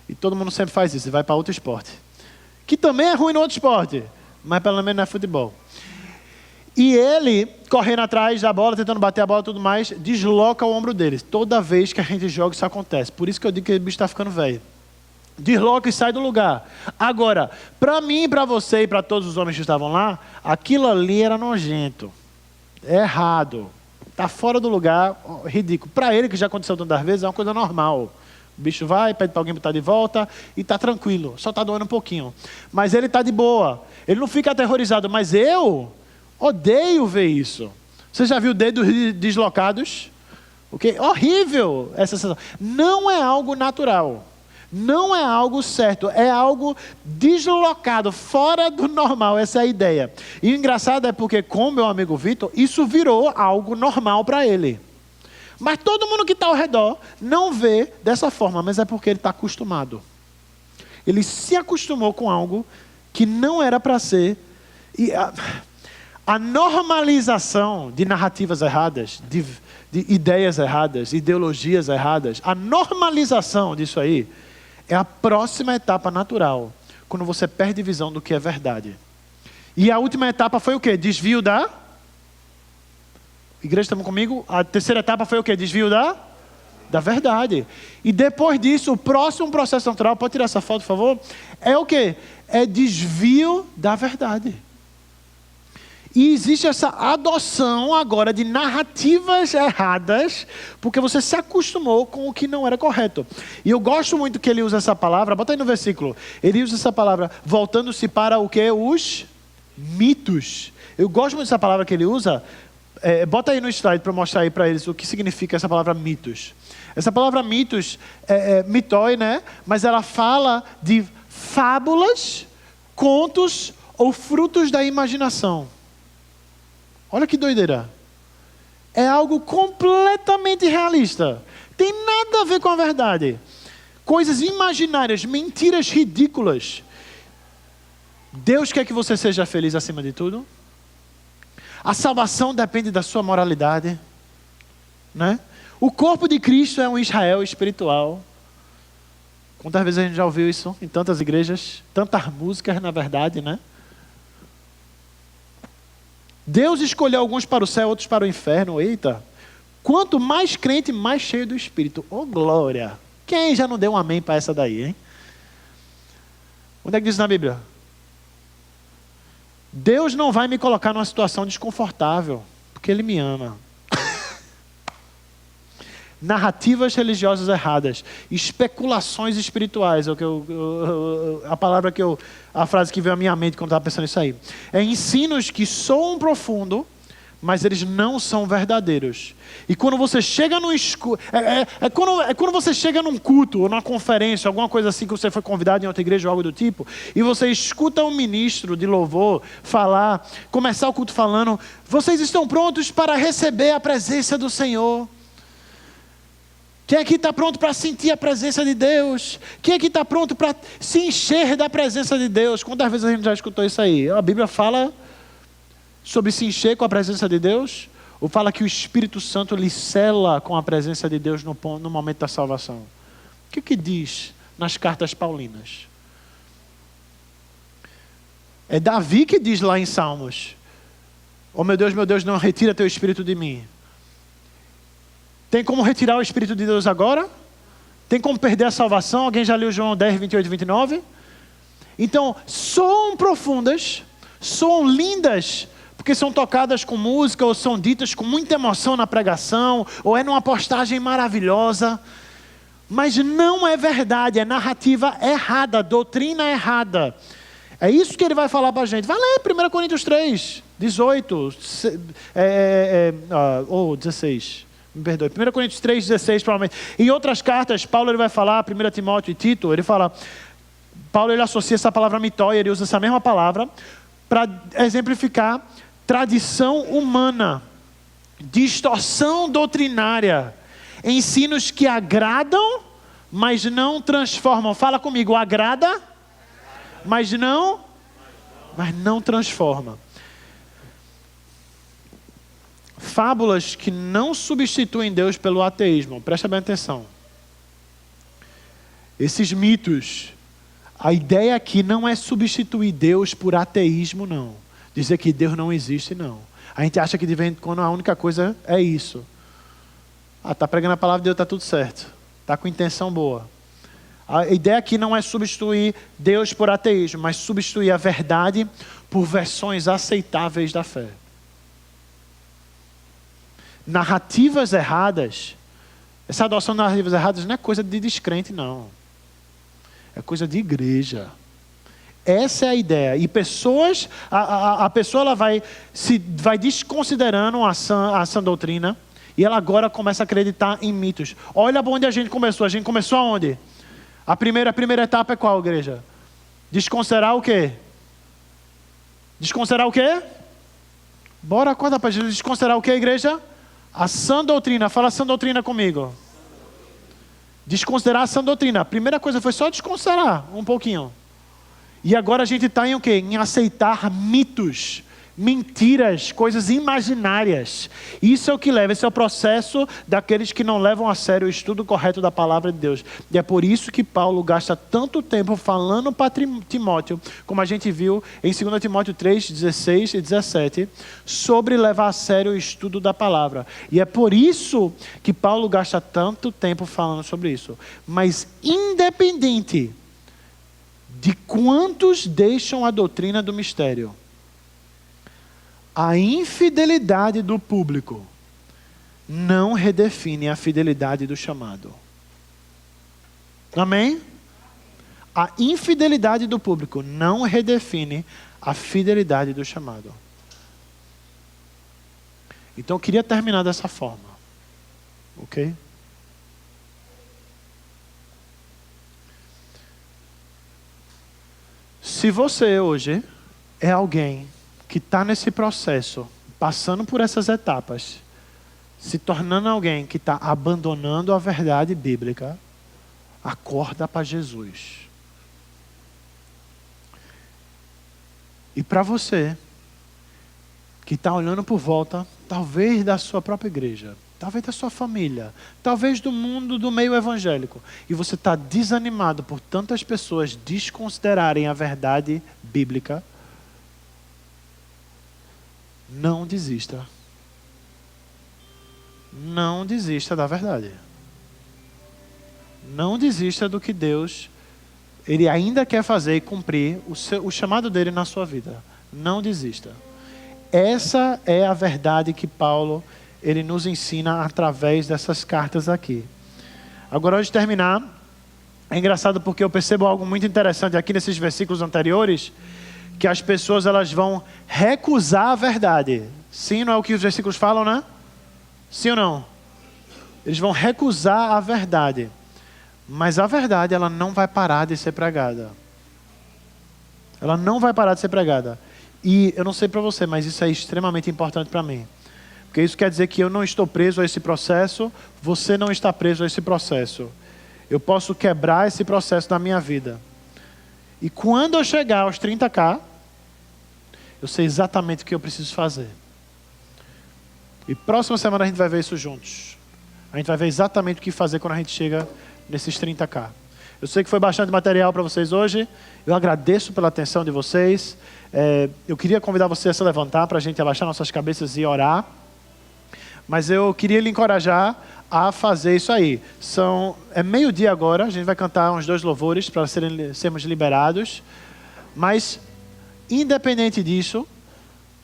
[SPEAKER 1] E todo mundo sempre faz isso, e vai para outro esporte. Que também é ruim no outro esporte, mas pelo menos não é futebol. E ele, correndo atrás da bola, tentando bater a bola e tudo mais, desloca o ombro dele. Toda vez que a gente joga, isso acontece. Por isso que eu digo que o bicho está ficando velho. Desloca e sai do lugar. Agora, para mim, para você e para todos os homens que estavam lá, aquilo ali era nojento. É errado. Está fora do lugar, ridículo. Para ele, que já aconteceu tantas vezes, é uma coisa normal. O bicho vai, pede para alguém botar de volta e está tranquilo. Só está doendo um pouquinho. Mas ele está de boa. Ele não fica aterrorizado. Mas eu odeio ver isso. Você já viu dedos deslocados? Okay? Horrível essa sensação. Não é algo natural. Não é algo certo, é algo deslocado, fora do normal, essa é a ideia. E o engraçado é porque, com meu amigo Vitor, isso virou algo normal para ele. Mas todo mundo que está ao redor não vê dessa forma, mas é porque ele está acostumado. Ele se acostumou com algo que não era para ser. E a normalização de narrativas erradas, de ideias erradas, ideologias erradas, a normalização disso aí, é a próxima etapa natural, quando você perde visão do que é verdade. E a última etapa foi o quê? Desvio da... Igreja, estamos comigo? A terceira etapa foi o quê? Desvio da verdade. E depois disso, o próximo processo natural, pode tirar essa foto, por favor? É o quê? É desvio da verdade. E existe essa adoção agora de narrativas erradas, porque você se acostumou com o que não era correto. E eu gosto muito que ele usa essa palavra, bota aí no versículo, ele usa essa palavra, voltando-se para o que? Os mitos. Eu gosto muito dessa palavra que ele usa, bota aí no slide para mostrar aí para eles o que significa essa palavra mitos. Essa palavra mitos é mitoi, né? Mas ela fala de fábulas, contos ou frutos da imaginação. Olha que doideira. É algo completamente realista. Tem nada a ver com a verdade. Coisas imaginárias, mentiras ridículas. Deus quer que você seja feliz acima de tudo. A salvação depende da sua moralidade, né? O corpo de Cristo é um Israel espiritual. Quantas vezes a gente já ouviu isso em tantas igrejas? Tantas músicas, na verdade, né? Deus escolheu alguns para o céu, outros para o inferno. Eita! Quanto mais crente, mais cheio do Espírito. Oh, glória! Que Quem já não deu um amém para essa daí, hein? Onde é que diz na Bíblia? Deus não vai me colocar numa situação desconfortável, porque Ele me ama. Narrativas religiosas erradas, especulações espirituais, é o que a frase que veio à minha mente quando estava pensando nisso aí. É ensinos que soam profundo, mas eles não são verdadeiros. E quando você chega quando você chega num culto ou numa conferência, alguma coisa assim que você foi convidado em outra igreja ou algo do tipo, e você escuta um ministro de louvor começar o culto falando: vocês estão prontos para receber a presença do Senhor? Quem aqui está pronto para sentir a presença de Deus? Quem aqui está pronto para se encher da presença de Deus? Quantas vezes a gente já escutou isso aí? A Bíblia fala sobre se encher com a presença de Deus? Ou fala que o Espírito Santo lhe sela com a presença de Deus no momento da salvação? O que diz nas cartas paulinas? É Davi que diz lá em Salmos: oh meu Deus, não retira teu Espírito de mim. Tem como retirar o Espírito de Deus agora? Tem como perder a salvação? Alguém já leu João 10, 28 e 29? Então, soam profundas, soam lindas, porque são tocadas com música, ou são ditas com muita emoção na pregação, ou é numa postagem maravilhosa, mas não é verdade, é narrativa errada, doutrina errada. É isso que ele vai falar para a gente. Vai ler 1 Coríntios 3, 18, ou 16. Me perdoe, 1 Coríntios 3, 16, provavelmente. Em outras cartas, Paulo ele vai falar, 1 Timóteo e Tito, ele fala, Paulo ele associa essa palavra mitóia, ele usa essa mesma palavra para exemplificar tradição humana, distorção doutrinária, ensinos que agradam, mas não transformam. Fala comigo, agrada, mas não transforma. Fábulas que não substituem Deus pelo ateísmo. Presta bem atenção. Esses mitos, a ideia aqui não é substituir Deus por ateísmo, não. Dizer que Deus não existe, não. A gente acha que de vez em quando a única coisa é isso. Está pregando a palavra de Deus, está tudo certo. Está com intenção boa. A ideia aqui não é substituir Deus por ateísmo, mas substituir a verdade por versões aceitáveis da fé. Narrativas erradas, essa adoção de narrativas erradas não é coisa de descrente, não. É coisa de igreja. Essa é a ideia. E pessoas, a pessoa ela vai desconsiderando a sã doutrina, e ela agora começa a acreditar em mitos. Olha onde a gente começou. A gente começou aonde? A primeira etapa é qual, igreja? Desconsiderar o quê? Desconsiderar o quê? Bora, acorda para Jesus. Desconsiderar o quê, igreja? A sã doutrina. Fala sã doutrina comigo. Desconsiderar a sã doutrina. A primeira coisa foi só desconsiderar um pouquinho. E agora a gente está em o quê? Em aceitar mitos, mentiras, coisas imaginárias. Isso é o que leva, esse é o processo daqueles que não levam a sério o estudo correto da palavra de Deus. E é por isso que Paulo gasta tanto tempo falando para Timóteo, como a gente viu em 2 Timóteo 3, 16 e 17, sobre levar a sério o estudo da palavra. E é por isso que Paulo gasta tanto tempo falando sobre isso. Mas independente de quantos deixam a doutrina do mistério, a infidelidade do público não redefine a fidelidade do chamado. Amém? A infidelidade do público não redefine a fidelidade do chamado. Então eu queria terminar dessa forma. Ok? Se você hoje é alguém que está nesse processo, passando por essas etapas, se tornando alguém que está abandonando a verdade bíblica, acorda para Jesus. E para você, que está olhando por volta, talvez da sua própria igreja, talvez da sua família, talvez do mundo do meio evangélico, e você está desanimado por tantas pessoas desconsiderarem a verdade bíblica, não desista. Não desista da verdade. Não desista do que Deus, Ele ainda quer fazer e cumprir o chamado dele na sua vida. Não desista. Essa é a verdade que Paulo, ele nos ensina através dessas cartas aqui. Agora, antes de terminar, é engraçado porque eu percebo algo muito interessante aqui nesses versículos anteriores, que as pessoas elas vão recusar a verdade. Sim, não é o que os versículos falam, né? Sim ou não? Eles vão recusar a verdade. Mas a verdade, ela não vai parar de ser pregada. Ela não vai parar de ser pregada. E eu não sei para você, mas isso é extremamente importante para mim. Porque isso quer dizer que eu não estou preso a esse processo, você não está preso a esse processo. Eu posso quebrar esse processo na minha vida. E quando eu chegar aos 30K, eu sei exatamente o que eu preciso fazer. E próxima semana a gente vai ver isso juntos. A gente vai ver exatamente o que fazer quando a gente chega nesses 30K. Eu sei que foi bastante material para vocês hoje. Eu agradeço pela atenção de vocês. Eu queria convidar você a se levantar para a gente abaixar nossas cabeças e orar. Mas eu queria lhe encorajar a fazer isso aí. É meio-dia agora, a gente vai cantar uns 2 louvores para sermos liberados. Mas, independente disso,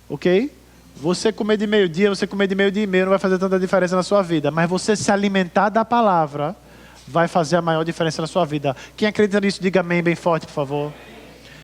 [SPEAKER 1] ok? Você comer de meio-dia, você comer de meio-dia e meio não vai fazer tanta diferença na sua vida. Mas você se alimentar da palavra vai fazer a maior diferença na sua vida. Quem acredita nisso, diga amém bem forte, por favor.